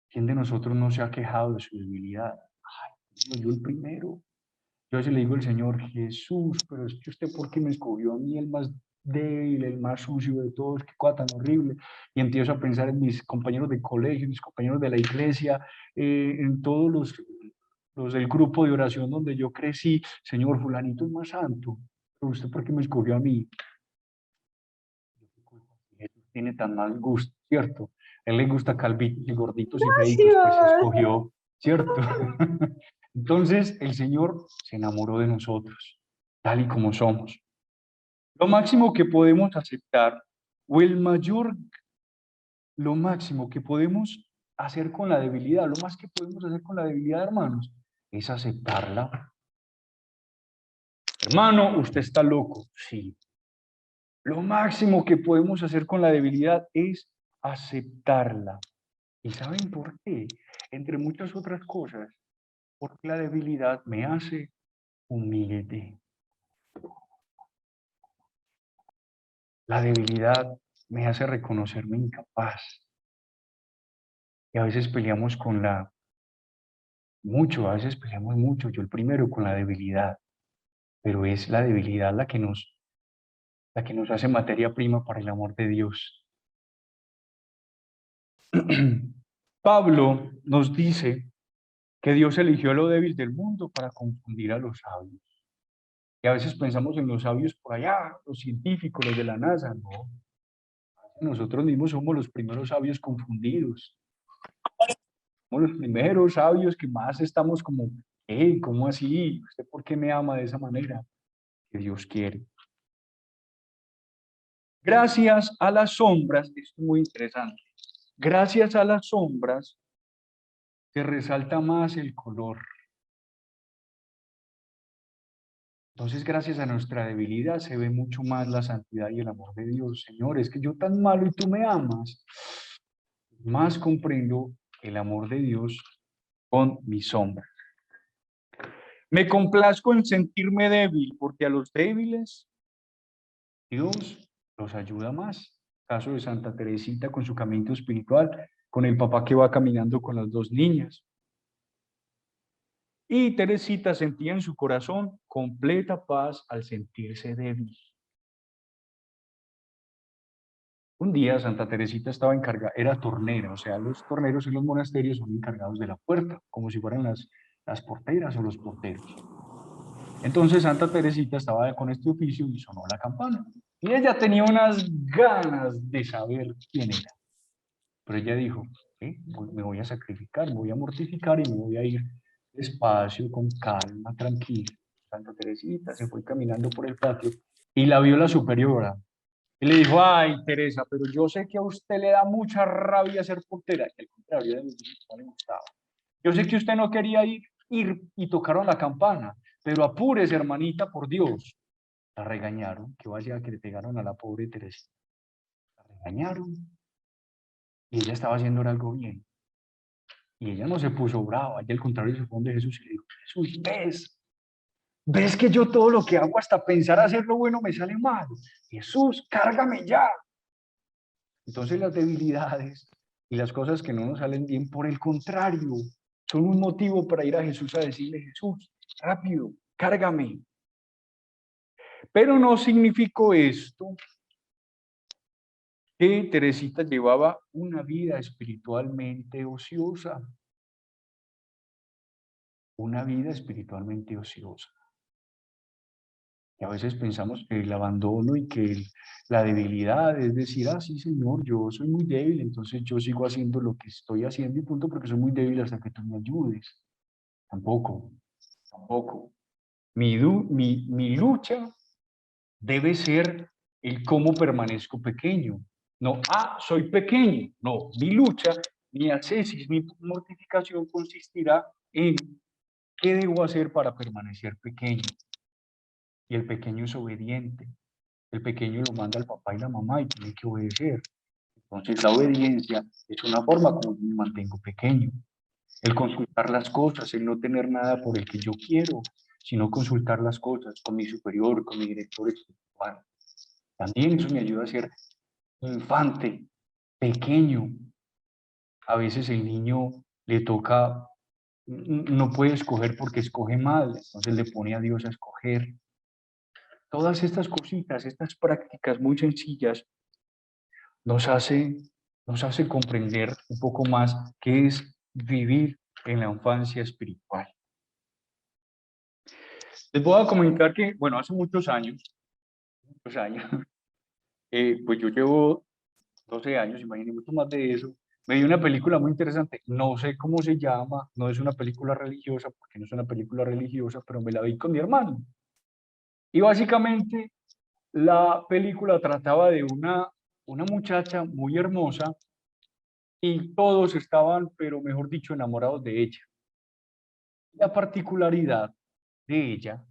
¿Quién de nosotros no se ha quejado de su debilidad? Ay, yo el primero. Yo a veces le digo al Señor, Jesús, pero es que usted, ¿por qué me escogió a mí, el más débil, el más sucio de todos? Qué cosa tan horrible. Y empiezo a pensar en mis compañeros de colegio, mis compañeros de la iglesia, en todos los del grupo de oración donde yo crecí. Señor, fulanito es más santo, pero usted, ¿por qué me escogió a mí? Jesús tiene tan mal gusto, ¿cierto? A él le gusta calvitos y gorditos y feitos, pues se Gracias. escogió, ¿cierto? Entonces el Señor se enamoró de nosotros, tal y como somos. Lo máximo que podemos aceptar, o el mayor, lo máximo que podemos hacer con la debilidad, lo más que podemos hacer con la debilidad, hermanos, es aceptarla. Hermano, usted está loco, sí. Lo máximo que podemos hacer con la debilidad es aceptarla. ¿Y saben por qué? Entre muchas otras cosas, porque la debilidad me hace humilde. La debilidad me hace reconocerme incapaz. Y a veces peleamos con a veces peleamos mucho, yo el primero con la debilidad, pero es la debilidad la que nos hace materia prima para el amor de Dios. Pablo nos dice que Dios eligió lo débil del mundo para confundir a los sabios. Y a veces pensamos en los sabios por allá, los científicos, los de la NASA, no. Nosotros mismos somos los primeros sabios confundidos. Somos los primeros sabios que más estamos como, hey, ¿cómo así? ¿Usted por qué me ama de esa manera? Que Dios quiere. Gracias a las sombras, esto es muy interesante, gracias a las sombras se resalta más el color. Entonces, gracias a nuestra debilidad se ve mucho más la santidad y el amor de Dios. Señor, es que yo tan malo y tú me amas. Más comprendo el amor de Dios con mi sombra. Me complazco en sentirme débil, porque a los débiles Dios los ayuda más. Caso de Santa Teresita con su camino espiritual, con el papá que va caminando con las dos niñas. Y Teresita sentía en su corazón completa paz al sentirse débil. Un día Santa Teresita estaba encargada, era tornera, o sea, los torneros en los monasterios son encargados de la puerta, como si fueran las porteras o los porteros. Entonces Santa Teresita estaba con este oficio y sonó la campana. Y ella tenía unas ganas de saber quién era. Pero ella dijo, me voy a sacrificar, me voy a mortificar y me voy a ir despacio, con calma, tranquila. Santa Teresita se fue caminando por el patio y la vio la superiora. Y le dijo, ay, Teresa, pero yo sé que a usted le da mucha rabia ser portera. Y al contrario, de mí no le gustaba. Yo sé que usted no quería ir y tocaron la campana, pero apúrese, hermanita, por Dios. La regañaron, que vaya que le pegaron a la pobre Teresa. La regañaron y ella estaba haciendo algo bien. Y ella no se puso brava, ella al contrario se fue donde Jesús y le dijo, Jesús, ¿ves que yo todo lo que hago hasta pensar hacerlo bueno me sale mal? Jesús, cárgame ya. Entonces las debilidades y las cosas que no nos salen bien, por el contrario, son un motivo para ir a Jesús a decirle, Jesús, rápido, cárgame. Pero no significó esto que Teresita llevaba una vida espiritualmente ociosa. Una vida espiritualmente ociosa. Y a veces pensamos que el abandono y que la debilidad es decir, ah, sí, Señor, yo soy muy débil, entonces yo sigo haciendo lo que estoy haciendo y punto porque soy muy débil hasta que tú me ayudes. Tampoco, tampoco. Mi lucha debe ser el cómo permanezco pequeño. No, ah, soy pequeño. No, mi lucha, mi ascesis, mi mortificación consistirá en qué debo hacer para permanecer pequeño. Y el pequeño es obediente. El pequeño lo manda al papá y la mamá y tiene que obedecer. Entonces la obediencia es una forma como yo me mantengo pequeño. El consultar las cosas, el no tener nada por el que yo quiero, sino consultar las cosas con mi superior, con mi director espiritual. También eso me ayuda a ser infante, pequeño. A veces el niño le toca, no puede escoger porque escoge mal, entonces le pone a Dios a escoger. Todas estas cositas, estas prácticas muy sencillas, nos hace, nos hace comprender un poco más qué es vivir en la infancia espiritual. Les voy a comentar que, bueno, hace muchos años, pues yo llevo 12 años, imagínense mucho más de eso, me vi una película muy interesante, no sé cómo se llama, no es una película religiosa, porque no es una película religiosa, pero me la vi con mi hermano. Y básicamente la película trataba de una muchacha muy hermosa y todos estaban, pero mejor dicho, enamorados de ella. La particularidad de ella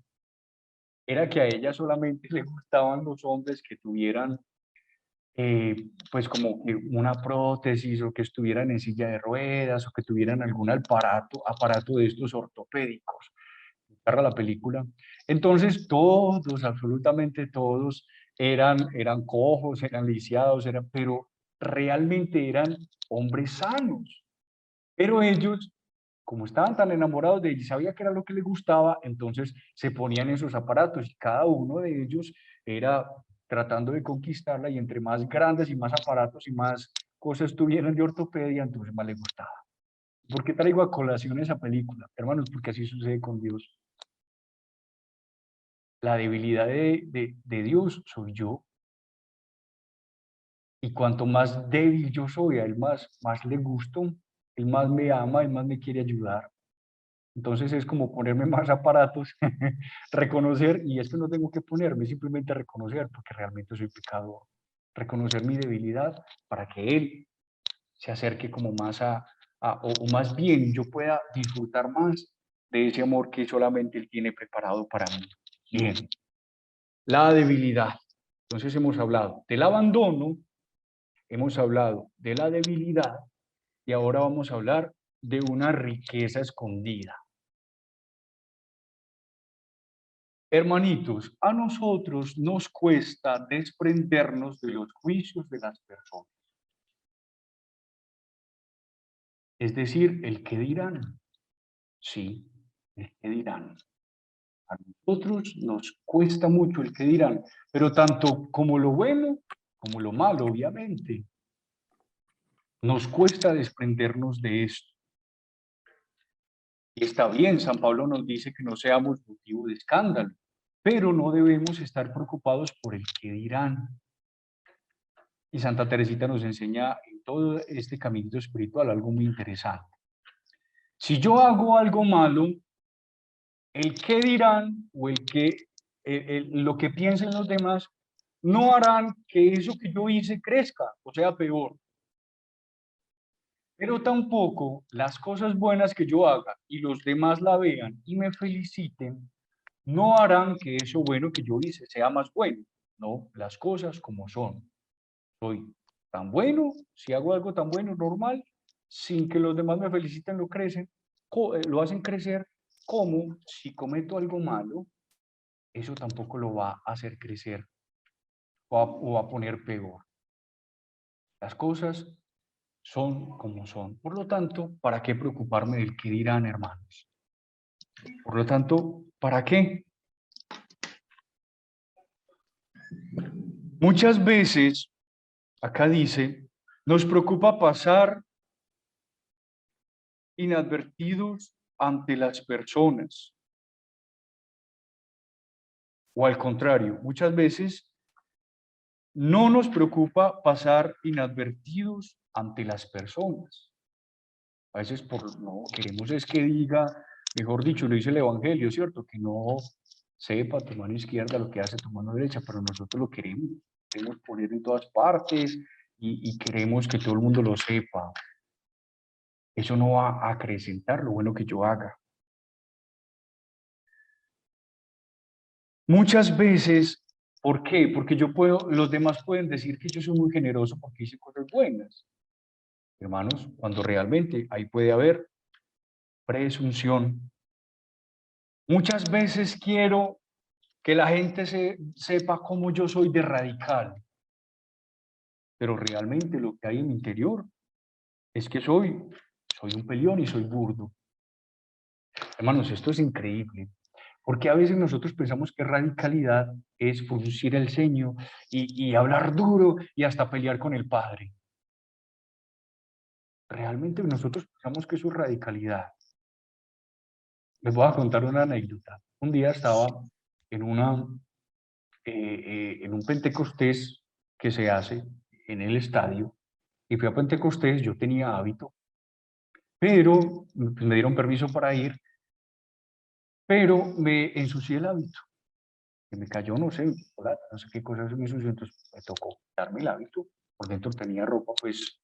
era que a ella solamente le gustaban los hombres que tuvieran, pues como que una prótesis o que estuvieran en silla de ruedas o que tuvieran algún aparato de estos ortopédicos. Para la película. Entonces todos, absolutamente todos, eran cojos, eran lisiados, pero realmente eran hombres sanos. Pero ellos, como estaban tan enamorados de ella y sabía que era lo que les gustaba, entonces se ponían esos aparatos y cada uno de ellos era tratando de conquistarla y entre más grandes y más aparatos y más cosas tuvieran de ortopedia, entonces más les gustaba. ¿Por qué traigo a colación esa película? Hermanos, porque así sucede con Dios. La debilidad de Dios soy yo. Y cuanto más débil yo soy, a él más le gusto, él más me ama, él más me quiere ayudar. Entonces es como ponerme más aparatos, reconocer, y esto no tengo que ponerme, simplemente reconocer, porque realmente soy pecador. Reconocer mi debilidad para que Él se acerque como más o más bien yo pueda disfrutar más de ese amor que solamente Él tiene preparado para mí. Bien, la debilidad. Entonces hemos hablado del abandono, hemos hablado de la debilidad y ahora vamos a hablar de una riqueza escondida. Hermanitos, a nosotros nos cuesta desprendernos de los juicios de las personas. Es decir, el que dirán. Sí, el que dirán. A nosotros nos cuesta mucho el que dirán, pero tanto como lo bueno como lo malo, obviamente. Nos cuesta desprendernos de esto. Y está bien, San Pablo nos dice que no seamos motivo de escándalo, pero no debemos estar preocupados por el que dirán. Y Santa Teresita nos enseña en todo este caminito espiritual algo muy interesante. Si yo hago algo malo, el qué dirán o lo que piensen los demás no harán que eso que yo hice crezca o sea peor. Pero tampoco las cosas buenas que yo haga y los demás la vean y me feliciten, no harán que eso bueno que yo hice sea más bueno. No, las cosas como son. Soy tan bueno, si hago algo tan bueno, normal, sin que los demás me feliciten, lo hacen crecer, como si cometo algo malo, eso tampoco lo va a hacer crecer o a poner peor. Las cosas son como son. Por lo tanto, ¿para qué preocuparme del qué dirán, hermanos? Por lo tanto, ¿para qué? Muchas veces, acá dice, nos preocupa pasar inadvertidos ante las personas. O al contrario, muchas veces no nos preocupa pasar inadvertidos ante las personas. A veces no queremos es que diga, mejor dicho, lo dice el Evangelio, ¿cierto? Que no sepa tu mano izquierda lo que hace tu mano derecha, pero nosotros lo queremos poner en todas partes y queremos que todo el mundo lo sepa. Eso no va a acrecentar lo bueno que yo haga. Muchas veces, ¿por qué? Porque los demás pueden decir que yo soy muy generoso porque hice cosas buenas. Hermanos, cuando realmente ahí puede haber presunción. Muchas veces quiero que la gente sepa cómo yo soy de radical, pero realmente lo que hay en mi interior es que soy un peleón y soy burdo. Hermanos, esto es increíble, porque a veces nosotros pensamos que radicalidad es fruncir el ceño y hablar duro y hasta pelear con el padre. Realmente nosotros pensamos que eso es radicalidad. Les voy a contar una anécdota. Un día estaba en, en un Pentecostés que se hace en el estadio y fui a Pentecostés, yo tenía hábito, pero pues, me dieron permiso para ir, pero me ensucié el hábito, que me cayó, no sé, no sé qué cosa se me ensució, entonces me tocó darme el hábito, por dentro tenía ropa pues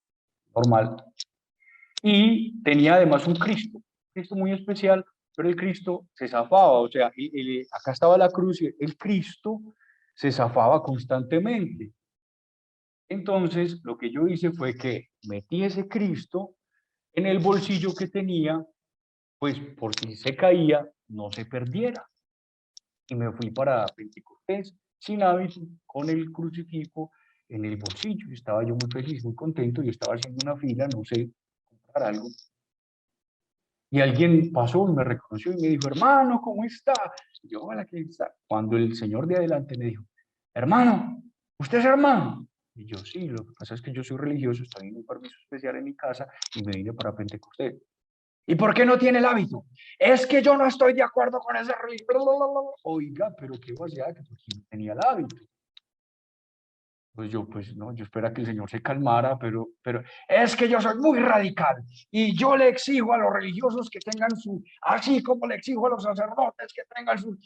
normal, y tenía además un Cristo muy especial, pero el Cristo se zafaba, o sea, acá estaba la cruz y el Cristo se zafaba constantemente. Entonces, lo que yo hice fue que metí ese Cristo en el bolsillo que tenía, pues por si se caía, no se perdiera. Y me fui para Pentecostés sin hábito, con el crucifijo en el bolsillo. Estaba yo muy feliz, muy contento y estaba haciendo una fila, no sé, comprar algo. Y alguien pasó y me reconoció y me dijo, hermano, ¿cómo está? Y yo, hola, ¿qué está? Cuando el señor de adelante me dijo, hermano, ¿usted es hermano? Y yo, sí, lo que pasa es que yo soy religioso, estoy en un permiso especial en mi casa y me vine para Pentecostés. ¿Y por qué no tiene el hábito? Es que yo no estoy de acuerdo con esa religión. Oiga, pero qué vaciada que porque no tenía el hábito. Pues yo, pues no, yo espero que el Señor se calmara, pero es que yo soy muy radical y yo le exijo a los religiosos que tengan así como le exijo a los sacerdotes que tengan su.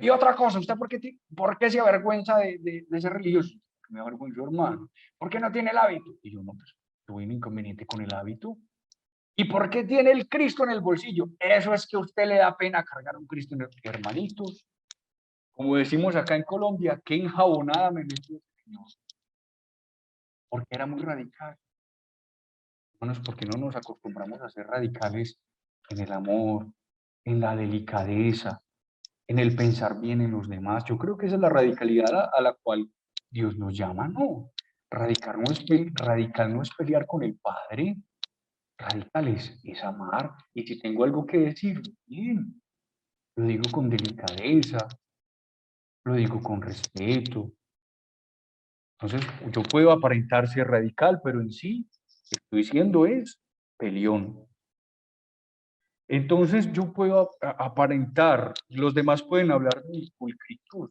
Y otra cosa, ¿usted por qué se avergüenza de ser religioso? Me avergüenzo, hermano. ¿Por qué no tiene el hábito? Y yo, no, pues tuve un inconveniente con el hábito. ¿Y por qué tiene el Cristo en el bolsillo? Eso es que a usted le da pena cargar un Cristo en el hermanitos. Como decimos acá en Colombia, qué enjabonada me metió el Señor. Porque era muy radical. Hermanos, porque no nos acostumbramos a ser radicales en el amor, en la delicadeza, en el pensar bien en los demás. Yo creo que esa es la radicalidad a la cual Dios nos llama, ¿no? Radical no es pelear con el Padre, radical es amar. Y si tengo algo que decir, bien, lo digo con delicadeza, lo digo con respeto. Entonces, yo puedo aparentar ser radical, pero en sí, estoy siendo es peleón. Entonces yo puedo aparentar, los demás pueden hablar de mi pulcritud,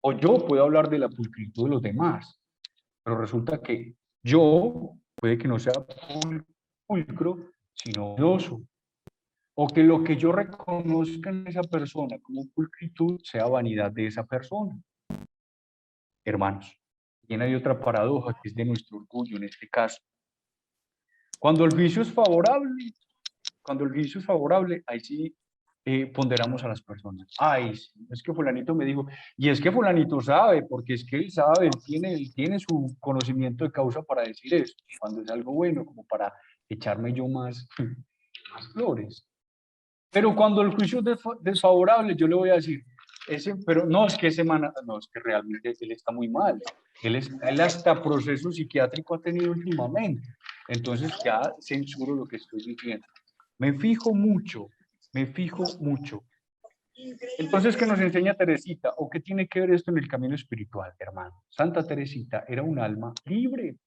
o yo puedo hablar de la pulcritud de los demás, pero resulta que yo puede que no sea pulcro, sino odioso. o que lo que yo reconozca en esa persona como pulcritud sea vanidad de esa persona. Hermanos, también hay otra paradoja que es de nuestro orgullo en este caso. Cuando el juicio es favorable, ahí sí ponderamos a las personas. Ay, sí, es que fulanito me dijo, y es que fulanito sabe, porque es que él sabe, él tiene su conocimiento de causa para decir eso, cuando es algo bueno, como para echarme yo más flores. Pero cuando el juicio es desfavorable, yo le voy a decir, pero no, es que no, es que realmente él está muy mal. Él hasta proceso psiquiátrico ha tenido últimamente. Entonces ya censuro lo que estoy diciendo. Me fijo mucho, me fijo mucho. Entonces, ¿qué nos enseña Teresita? ¿O qué tiene que ver esto en el camino espiritual, hermano? Santa Teresita era un alma libre,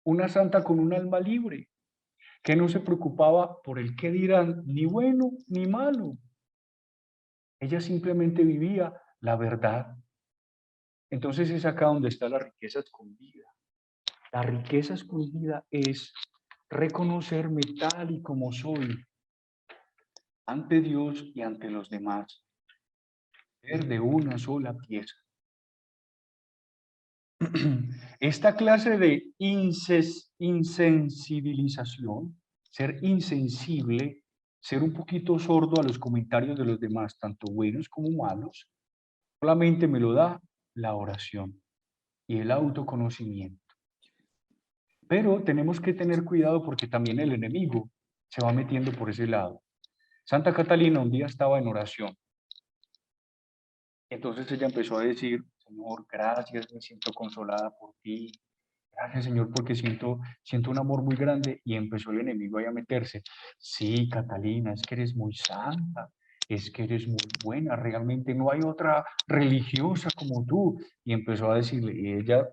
una santa con un alma libre, que no se preocupaba por el qué dirán, ni bueno ni malo. Ella simplemente vivía la verdad. Entonces es acá donde está la riqueza escondida. La riqueza escondida es reconocerme tal y como soy ante Dios y ante los demás. Ser de una sola pieza. Esta clase de insensibilización, ser insensible, ser un poquito sordo a los comentarios de los demás, tanto buenos como malos, solamente me lo da la oración y el autoconocimiento. Pero tenemos que tener cuidado porque también el enemigo se va metiendo por ese lado. Santa Catalina un día estaba en oración. Entonces ella empezó a decir, Señor, gracias, me siento consolada por ti. Gracias, Señor, porque siento un amor muy grande. Y empezó el enemigo ahí a meterse. Sí, Catalina, es que eres muy santa, es que eres muy buena, realmente no hay otra religiosa como tú. Y empezó a decirle, y ella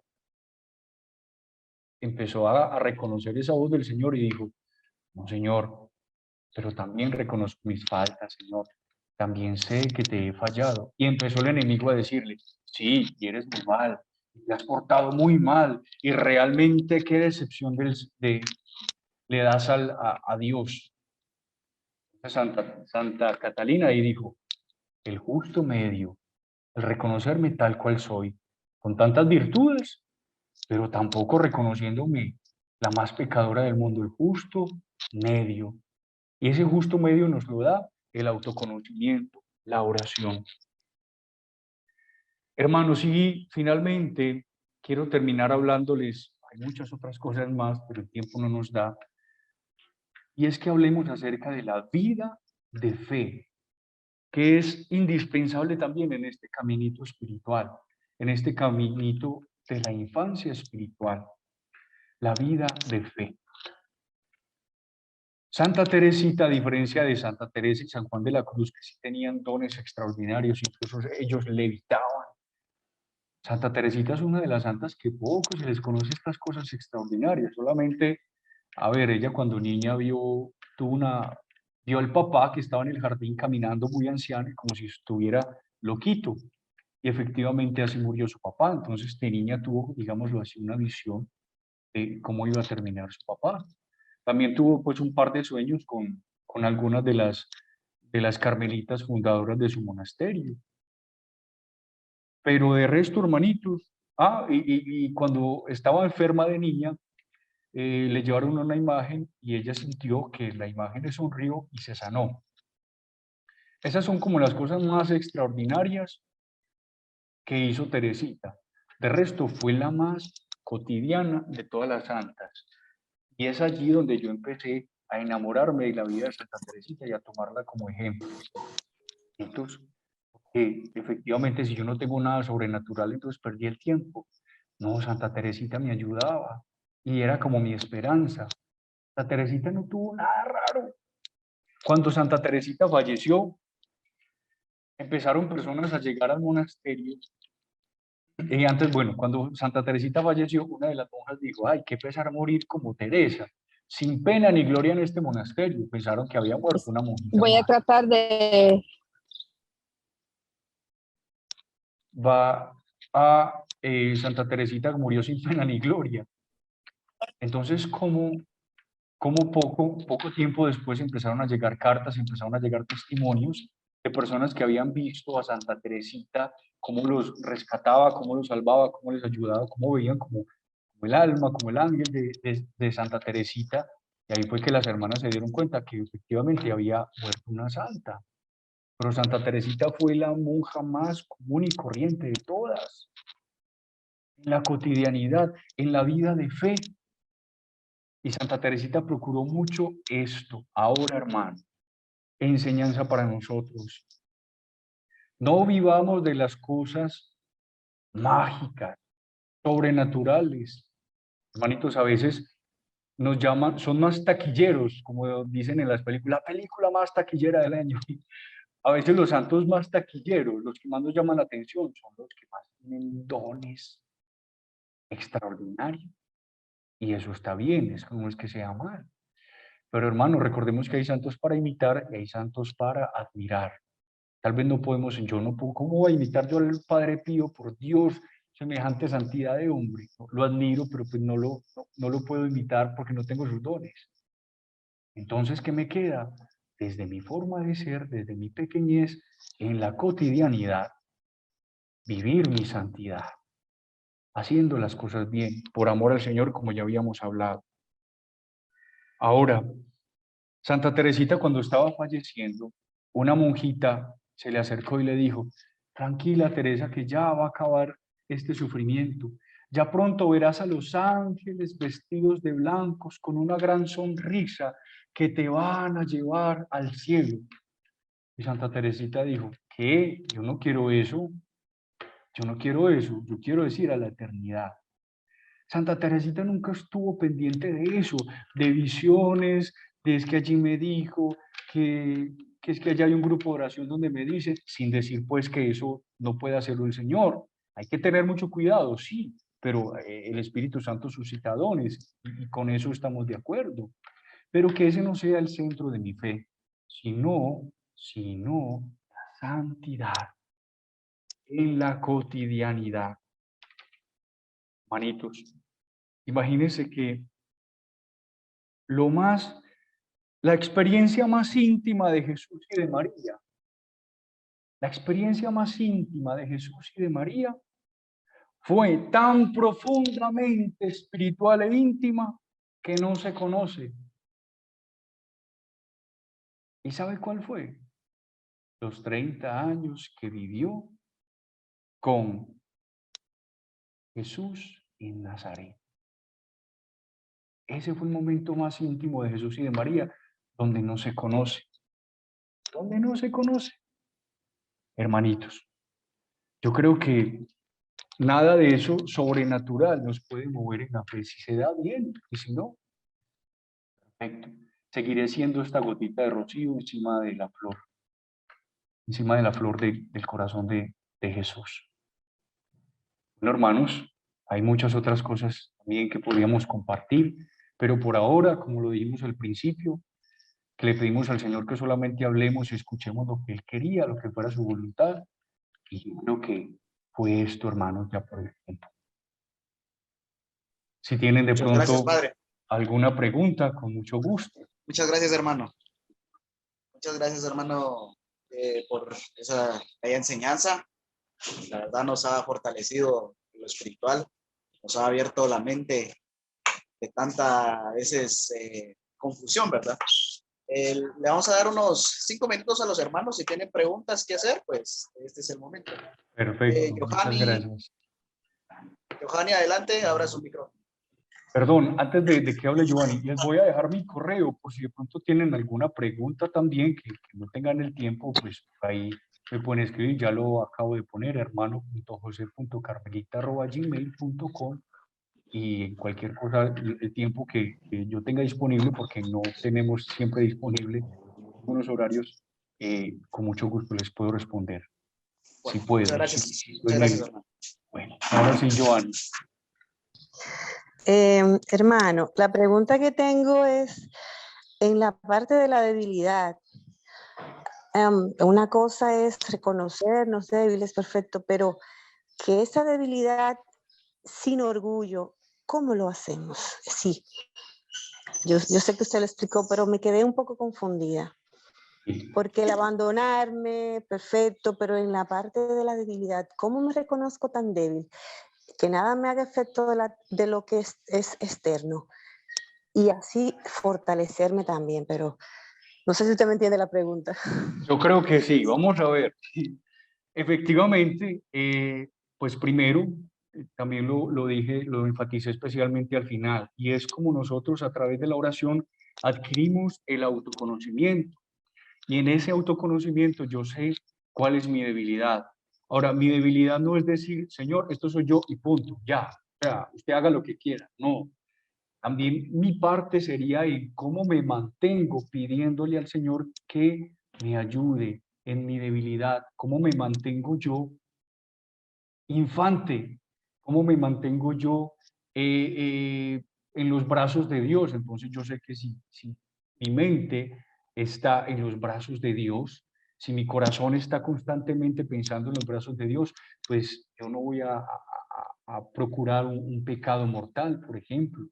empezó a reconocer esa voz del Señor y dijo, no, Señor, pero también reconozco mis faltas, Señor. También sé que te he fallado. Y empezó el enemigo a decirle, sí, y eres muy mal, y te has portado muy mal, y realmente qué decepción le das a Dios. Santa Catalina y dijo, el justo medio, el reconocerme tal cual soy, con tantas virtudes, pero tampoco reconociéndome la más pecadora del mundo, el justo medio. Y ese justo medio nos lo da el autoconocimiento, la oración. Hermanos, y finalmente quiero terminar hablándoles, hay muchas otras cosas más, pero el tiempo no nos da, y es que hablemos acerca de la vida de fe, que es indispensable también en este caminito espiritual, en este caminito de la infancia espiritual, la vida de fe. Santa Teresita, a diferencia de Santa Teresa y San Juan de la Cruz, que sí tenían dones extraordinarios, incluso ellos levitaban. Santa Teresita es una de las santas que poco se les conoce estas cosas extraordinarias. Solamente, a ver, ella cuando niña vio al papá que estaba en el jardín caminando muy anciano, como si estuviera loquito. Y efectivamente así murió su papá. Entonces de niña tuvo, digámoslo así, una visión de cómo iba a terminar su papá. También tuvo pues un par de sueños con algunas de las carmelitas fundadoras de su monasterio. Pero de resto, hermanitos, y cuando estaba enferma de niña, le llevaron una imagen y ella sintió que la imagen le sonrió y se sanó. Esas son como las cosas más extraordinarias que hizo Teresita. De resto, fue la más cotidiana de todas las santas. Y es allí donde yo empecé a enamorarme de la vida de Santa Teresita y a tomarla como ejemplo. Entonces, efectivamente, si yo no tengo nada sobrenatural, entonces perdí el tiempo. No, Santa Teresita me ayudaba y era como mi esperanza. Santa Teresita no tuvo nada raro. Cuando Santa Teresita falleció, empezaron personas a llegar al monasterio. Y antes, bueno, cuando Santa Teresita falleció, una de las monjas dijo, ay, qué pesar morir como Teresa, sin pena ni gloria en este monasterio. Pensaron que había muerto una monjita Voy a más. tratar de... Va Santa Teresita murió sin pena ni gloria. Entonces, como poco tiempo después empezaron a llegar cartas, empezaron a llegar testimonios de personas que habían visto a Santa Teresita, cómo los rescataba, cómo los salvaba, cómo les ayudaba, cómo veían como el alma, como el ángel de Santa Teresita. Y ahí fue que las hermanas se dieron cuenta que efectivamente había muerto una santa. Pero Santa Teresita fue la monja más común y corriente de todas. En la cotidianidad, en la vida de fe. Y Santa Teresita procuró mucho esto. Ahora, hermano, enseñanza para nosotros. No vivamos de las cosas mágicas, sobrenaturales. Hermanitos, a veces nos llaman, son más taquilleros, como dicen en las películas, la película más taquillera del año. A veces los santos más taquilleros, los que más nos llaman la atención, son los que más tienen dones extraordinarios. Y eso está bien, eso no es que sea mal. Pero hermano, recordemos que hay santos para imitar y hay santos para admirar. Tal vez no podemos, yo no puedo, ¿cómo voy a imitar yo al Padre Pío? Por Dios, semejante santidad de hombre. Lo admiro, pero pues no lo puedo imitar porque no tengo sus dones. Entonces, ¿qué me queda? Desde mi forma de ser, desde mi pequeñez, en la cotidianidad, vivir mi santidad, haciendo las cosas bien, por amor al Señor, como ya habíamos hablado. Ahora, Santa Teresita, cuando estaba falleciendo, una monjita se le acercó y le dijo: tranquila, Teresa, que ya va a acabar este sufrimiento. Ya pronto verás a los ángeles vestidos de blancos con una gran sonrisa que te van a llevar al cielo. Y Santa Teresita dijo: ¿qué? Yo no quiero eso. Yo no quiero eso. Yo quiero decir a la eternidad. Santa Teresita nunca estuvo pendiente de eso, de visiones, de es que allí me dijo, que es que allá hay un grupo de oración donde me dice, sin decir pues que eso no puede hacerlo el Señor. Hay que tener mucho cuidado, sí, pero el Espíritu Santo suscita dones y con eso estamos de acuerdo. Pero que ese no sea el centro de mi fe, sino la santidad en la cotidianidad. Manitos, imagínense que lo más, la experiencia más íntima de Jesús y de María, la experiencia más íntima de Jesús y de María fue tan profundamente espiritual e íntima que no se conoce. ¿Y sabe cuál fue? Los 30 años que vivió con Jesús en Nazaret. Ese fue el momento más íntimo de Jesús y de María, donde no se conoce. Donde no se conoce. Hermanitos, yo creo que nada de eso sobrenatural nos puede mover en la fe. Si se da bien, y si no, perfecto. Seguiré siendo esta gotita de rocío encima de la flor del corazón de Jesús. Bueno, hermanos, hay muchas otras cosas también que podríamos compartir, pero por ahora, como lo dijimos al principio, que le pedimos al Señor que solamente hablemos y escuchemos lo que Él quería, lo que fuera su voluntad. Y yo creo que fue esto, hermanos, ya por el tiempo. Si tienen de Muchas gracias, pronto padre. alguna pregunta, con mucho gusto. Muchas gracias, hermano. Muchas gracias, hermano, por esa bella enseñanza. La verdad nos ha fortalecido en lo espiritual, nos ha abierto la mente de tanta, a veces, confusión, ¿verdad? Le vamos a dar unos 5 minutos a los hermanos. Si tienen preguntas que hacer, pues este es el momento. Perfecto, muchas gracias. Johanny, adelante, abra su micrófono. Perdón, antes de que hable Giovanni, les voy a dejar mi correo por si de pronto tienen alguna pregunta también que no tengan el tiempo, pues ahí me pueden escribir, ya lo acabo de poner, hermano.jose.carmelita@gmail.com, y en cualquier cosa, el tiempo que yo tenga disponible, porque no tenemos siempre disponible unos horarios, con mucho gusto les puedo responder. Bueno, Si puedo. muchas gracias. Sí, Muchas gracias, hermano. bueno, ahora sí, Giovanni. Hermano, la pregunta que tengo es en la parte de la debilidad. Una cosa es reconocer, no sé, débil es perfecto, pero que esa debilidad sin orgullo, ¿cómo lo hacemos? Sí. Yo sé que usted lo explicó, pero me quedé un poco confundida. Sí. Porque el abandonarme, perfecto, pero en la parte de la debilidad, ¿cómo me reconozco tan débil? Que nada me haga efecto de lo que es externo. Y así fortalecerme también, pero no sé si usted me entiende la pregunta. Yo creo que sí, vamos a ver. Efectivamente, pues primero, también lo dije, lo enfaticé especialmente al final, y es como nosotros a través de la oración adquirimos el autoconocimiento. Y en ese autoconocimiento yo sé cuál es mi debilidad. Ahora, mi debilidad no es decir, Señor, esto soy yo y punto, ya. O sea, usted haga lo que quiera. No. También mi parte sería en cómo me mantengo pidiéndole al Señor que me ayude en mi debilidad, cómo me mantengo yo infante, cómo me mantengo yo en los brazos de Dios. Entonces yo sé que si mi mente está en los brazos de Dios, si mi corazón está constantemente pensando en los brazos de Dios, pues yo no voy a procurar un pecado mortal, por ejemplo.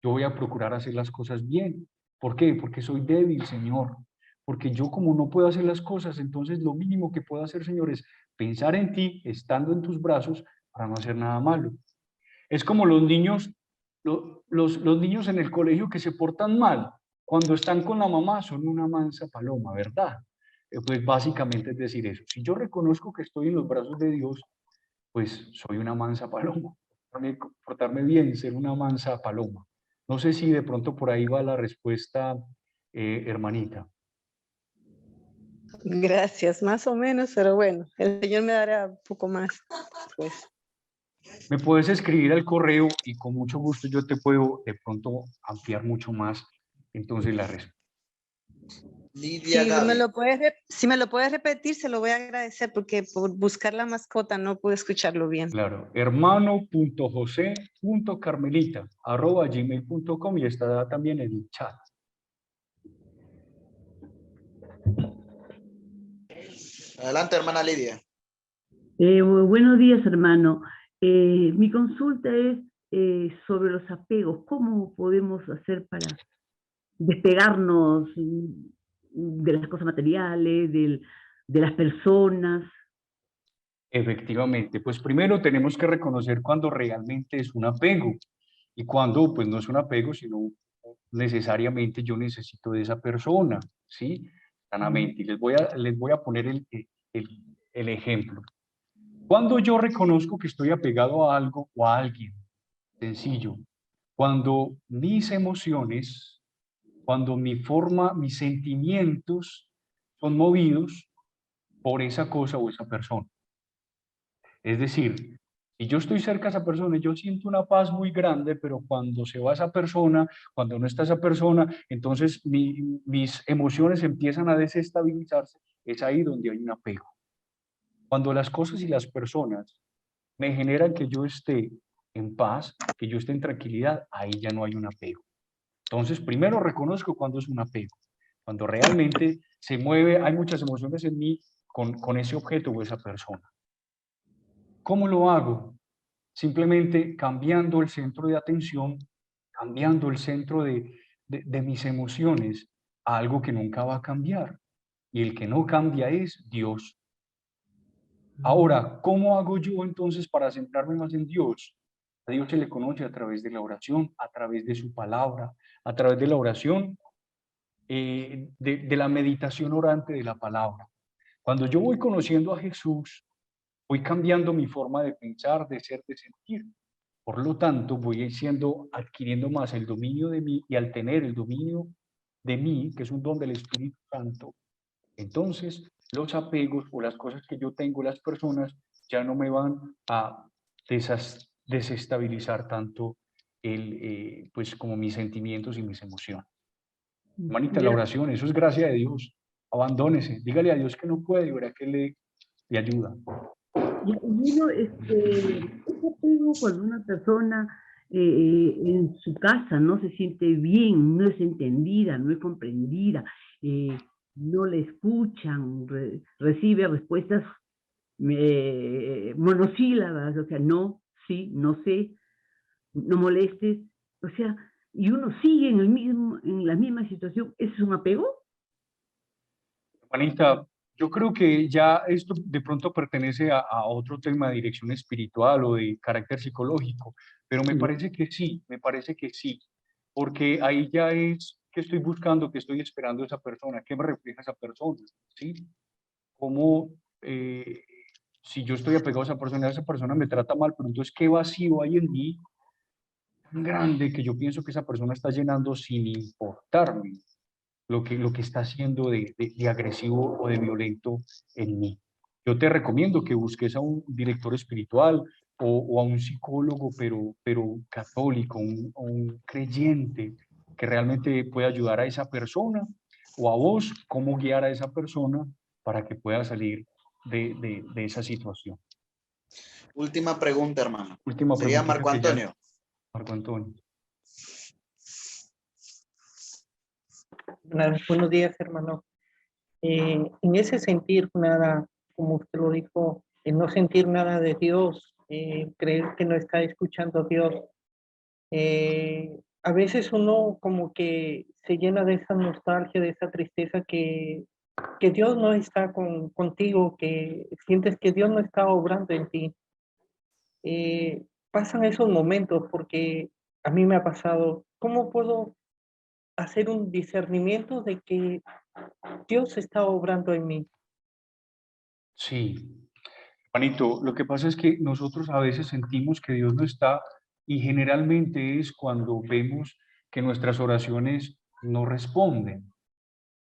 Yo voy a procurar hacer las cosas bien. ¿Por qué? Porque soy débil, Señor. Porque yo como no puedo hacer las cosas, entonces lo mínimo que puedo hacer, Señor, es pensar en ti, estando en tus brazos, para no hacer nada malo. Es como los niños, los niños en el colegio que se portan mal. Cuando están con la mamá son una mansa paloma, ¿verdad? Pues básicamente es decir eso. Si yo reconozco que estoy en los brazos de Dios, pues soy una mansa paloma. Portarme bien, ser una mansa paloma. No sé si de pronto por ahí va la respuesta, hermanita. Gracias, más o menos, pero bueno, el Señor me dará un poco más. Pues. Me puedes escribir al correo y con mucho gusto yo te puedo de pronto ampliar mucho más entonces la respuesta. Lidia Si Gaby. me lo puedes repetir, se lo voy a agradecer porque por buscar la mascota no pude escucharlo bien. Claro, hermano.jose.carmelita@gmail.com y está también en el chat. Adelante, hermana Lidia. Buenos días, hermano. Mi consulta es sobre los apegos. ¿Cómo podemos hacer para despegarnos de las cosas materiales, de las personas? Efectivamente, pues primero tenemos que reconocer cuando realmente es un apego y cuando pues no es un apego, sino necesariamente yo necesito de esa persona, ¿sí? Sanamente. Y les voy a poner el ejemplo. Cuando yo reconozco que estoy apegado a algo o a alguien, sencillo, cuando mis emociones, cuando mis sentimientos son movidos por esa cosa o esa persona. Es decir, si yo estoy cerca de esa persona, yo siento una paz muy grande, pero cuando se va esa persona, cuando no está esa persona, entonces mis emociones empiezan a desestabilizarse. Es ahí donde hay un apego. Cuando las cosas y las personas me generan que yo esté en paz, que yo esté en tranquilidad, ahí ya no hay un apego. Entonces, primero reconozco cuando es un apego, cuando realmente se mueve, hay muchas emociones en mí con ese objeto o esa persona. ¿Cómo lo hago? Simplemente cambiando el centro de atención, cambiando el centro de mis emociones a algo que nunca va a cambiar. Y el que no cambia es Dios. Ahora, ¿cómo hago yo entonces para centrarme más en Dios? A Dios se le conoce a través de la oración, a través de su palabra, a través de la oración, de la meditación orante de la palabra. Cuando yo voy conociendo a Jesús, voy cambiando mi forma de pensar, de ser, de sentir. Por lo tanto, voy adquiriendo más el dominio de mí y al tener el dominio de mí, que es un don del Espíritu Santo, entonces los apegos o las cosas que yo tengo, las personas, ya no me van a desestabilizar tanto pues como mis sentimientos y mis emociones. Hermanita, la oración, eso es gracia de Dios. Abandónese, dígale a Dios que no puede y verá que le ayuda. Y bueno, ese apego cuando una persona en su casa no se siente bien, no es entendida, no es comprendida, no le escuchan, recibe respuestas monosílabas, o sea, no, sí, no sé, no molestes, o sea, y uno sigue en la misma situación, ¿eso es un apego? Juanita, yo creo que ya esto de pronto pertenece a otro tema de dirección espiritual o de carácter psicológico, pero me parece que sí, porque ahí ya es que estoy buscando, que estoy esperando esa persona, qué me refleja esa persona, ¿sí? Cómo, si yo estoy apegado a esa persona me trata mal, pero entonces qué vacío hay en mí tan grande que yo pienso que esa persona está llenando sin importarme lo que está haciendo de agresivo o de violento en mí. Yo te recomiendo que busques a un director espiritual o a un psicólogo, pero católico, un creyente que realmente pueda ayudar a esa persona o a vos, cómo guiar a esa persona para que pueda salir de esa situación. Última pregunta, hermano. Última Sería preguntita Marco que ya, Antonio. Marco Antonio. Buenos días, hermano. En ese sentir nada, como usted lo dijo, el no sentir nada de Dios, creer que no está escuchando a Dios, a veces uno como que se llena de esa nostalgia, de esa tristeza que Dios no está contigo, que sientes que Dios no está obrando en ti. Pasan esos momentos porque a mí me ha pasado. ¿Cómo puedo hacer un discernimiento de que Dios está obrando en mí? Sí, Juanito, lo que pasa es que nosotros a veces sentimos que Dios no está y generalmente es cuando vemos que nuestras oraciones no responden,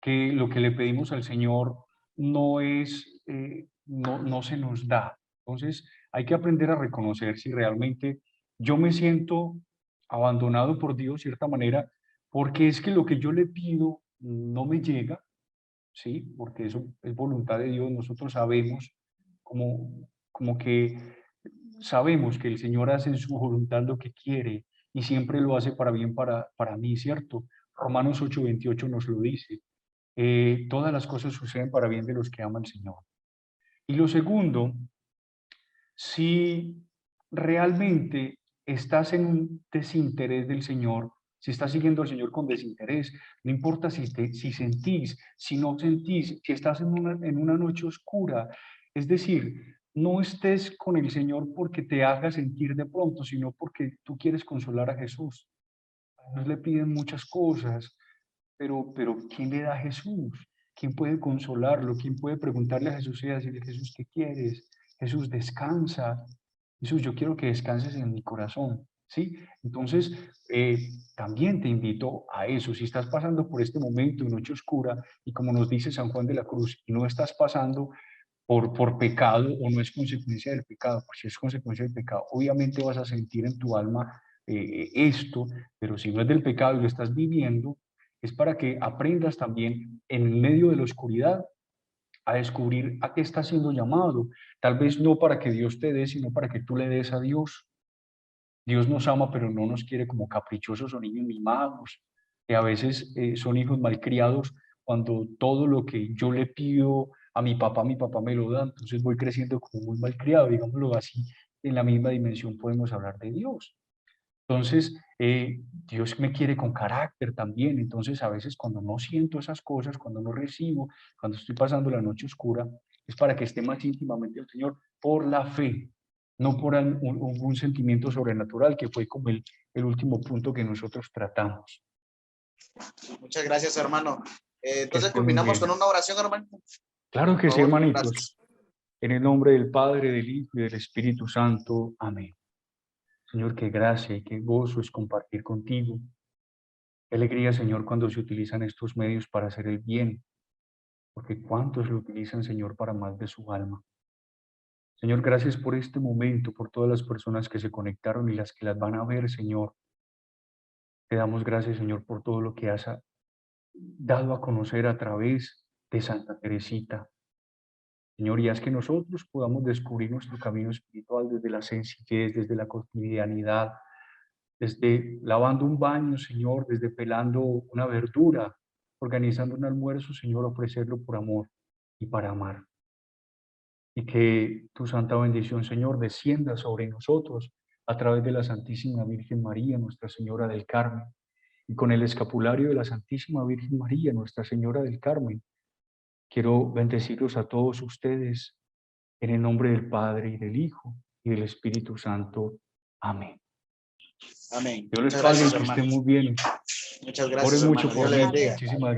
que lo que le pedimos al Señor no se nos da. Entonces hay que aprender a reconocer si realmente yo me siento abandonado por Dios, de cierta manera, porque es que lo que yo le pido no me llega, ¿sí? Porque eso es voluntad de Dios. Nosotros sabemos como que sabemos que el Señor hace en su voluntad lo que quiere y siempre lo hace para bien para mí, ¿cierto? Romanos 8:28 nos lo dice. Todas las cosas suceden para bien de los que aman al Señor. Y lo segundo, si realmente estás en un desinterés del Señor, si estás siguiendo al Señor con desinterés, no importa si sentís, si no sentís, si estás en una noche oscura, es decir, no estés con el Señor porque te haga sentir de pronto, sino porque tú quieres consolar a Jesús. A Dios le piden muchas cosas, pero ¿quién le da a Jesús? ¿Quién puede consolarlo? ¿Quién puede preguntarle a Jesús y decirle, Jesús, ¿qué quieres? Jesús, descansa. Jesús, yo quiero que descanses en mi corazón, ¿sí? Entonces, también te invito a eso. Si estás pasando por este momento de noche oscura y como nos dice San Juan de la Cruz, y no estás pasando por pecado o no es consecuencia del pecado, pues si es consecuencia del pecado, obviamente vas a sentir en tu alma esto, pero si no es del pecado y lo estás viviendo, es para que aprendas también en medio de la oscuridad a descubrir a qué estás siendo llamado. Tal vez no para que Dios te dé, sino para que tú le des a Dios. Dios nos ama, pero no nos quiere como caprichosos o niños mimados, que a veces son hijos malcriados cuando todo lo que yo le pido a mi papá me lo da, entonces voy creciendo como muy malcriado, digámoslo así, en la misma dimensión podemos hablar de Dios. Entonces, Dios me quiere con carácter también. Entonces, a veces cuando no siento esas cosas, cuando no recibo, cuando estoy pasando la noche oscura, es para que esté más íntimamente el Señor por la fe, no por un sentimiento sobrenatural, que fue como el último punto que nosotros tratamos. Muchas gracias, hermano. Que Entonces esté muy culminamos con bien. una oración, hermano. Claro que Por sí, favor, hermanitos. gracias. En el nombre del Padre, del Hijo y del Espíritu Santo. Amén. Señor, qué gracia y qué gozo es compartir contigo. Qué alegría, Señor, cuando se utilizan estos medios para hacer el bien, porque cuántos lo utilizan, Señor, para mal de su alma. Señor, gracias por este momento, por todas las personas que se conectaron y las que las van a ver, Señor. Te damos gracias, Señor, por todo lo que has dado a conocer a través de Santa Teresita. Señor, y haz que nosotros podamos descubrir nuestro camino espiritual desde la sencillez, desde la cotidianidad, desde lavando un baño, Señor, desde pelando una verdura, organizando un almuerzo, Señor, ofrecerlo por amor y para amar. Y que tu santa bendición, Señor, descienda sobre nosotros a través de la Santísima Virgen María, Nuestra Señora del Carmen, y con el escapulario de la Santísima Virgen María, Nuestra Señora del Carmen, quiero bendecirlos a todos ustedes en el nombre del Padre y del Hijo y del Espíritu Santo. Amén. Amén. Dios les Muchas pague, gracias, que hermano. estén muy bien. Muchas gracias, Oren mucho hermano. por Dios le mí. bendiga. Muchísimas gracias.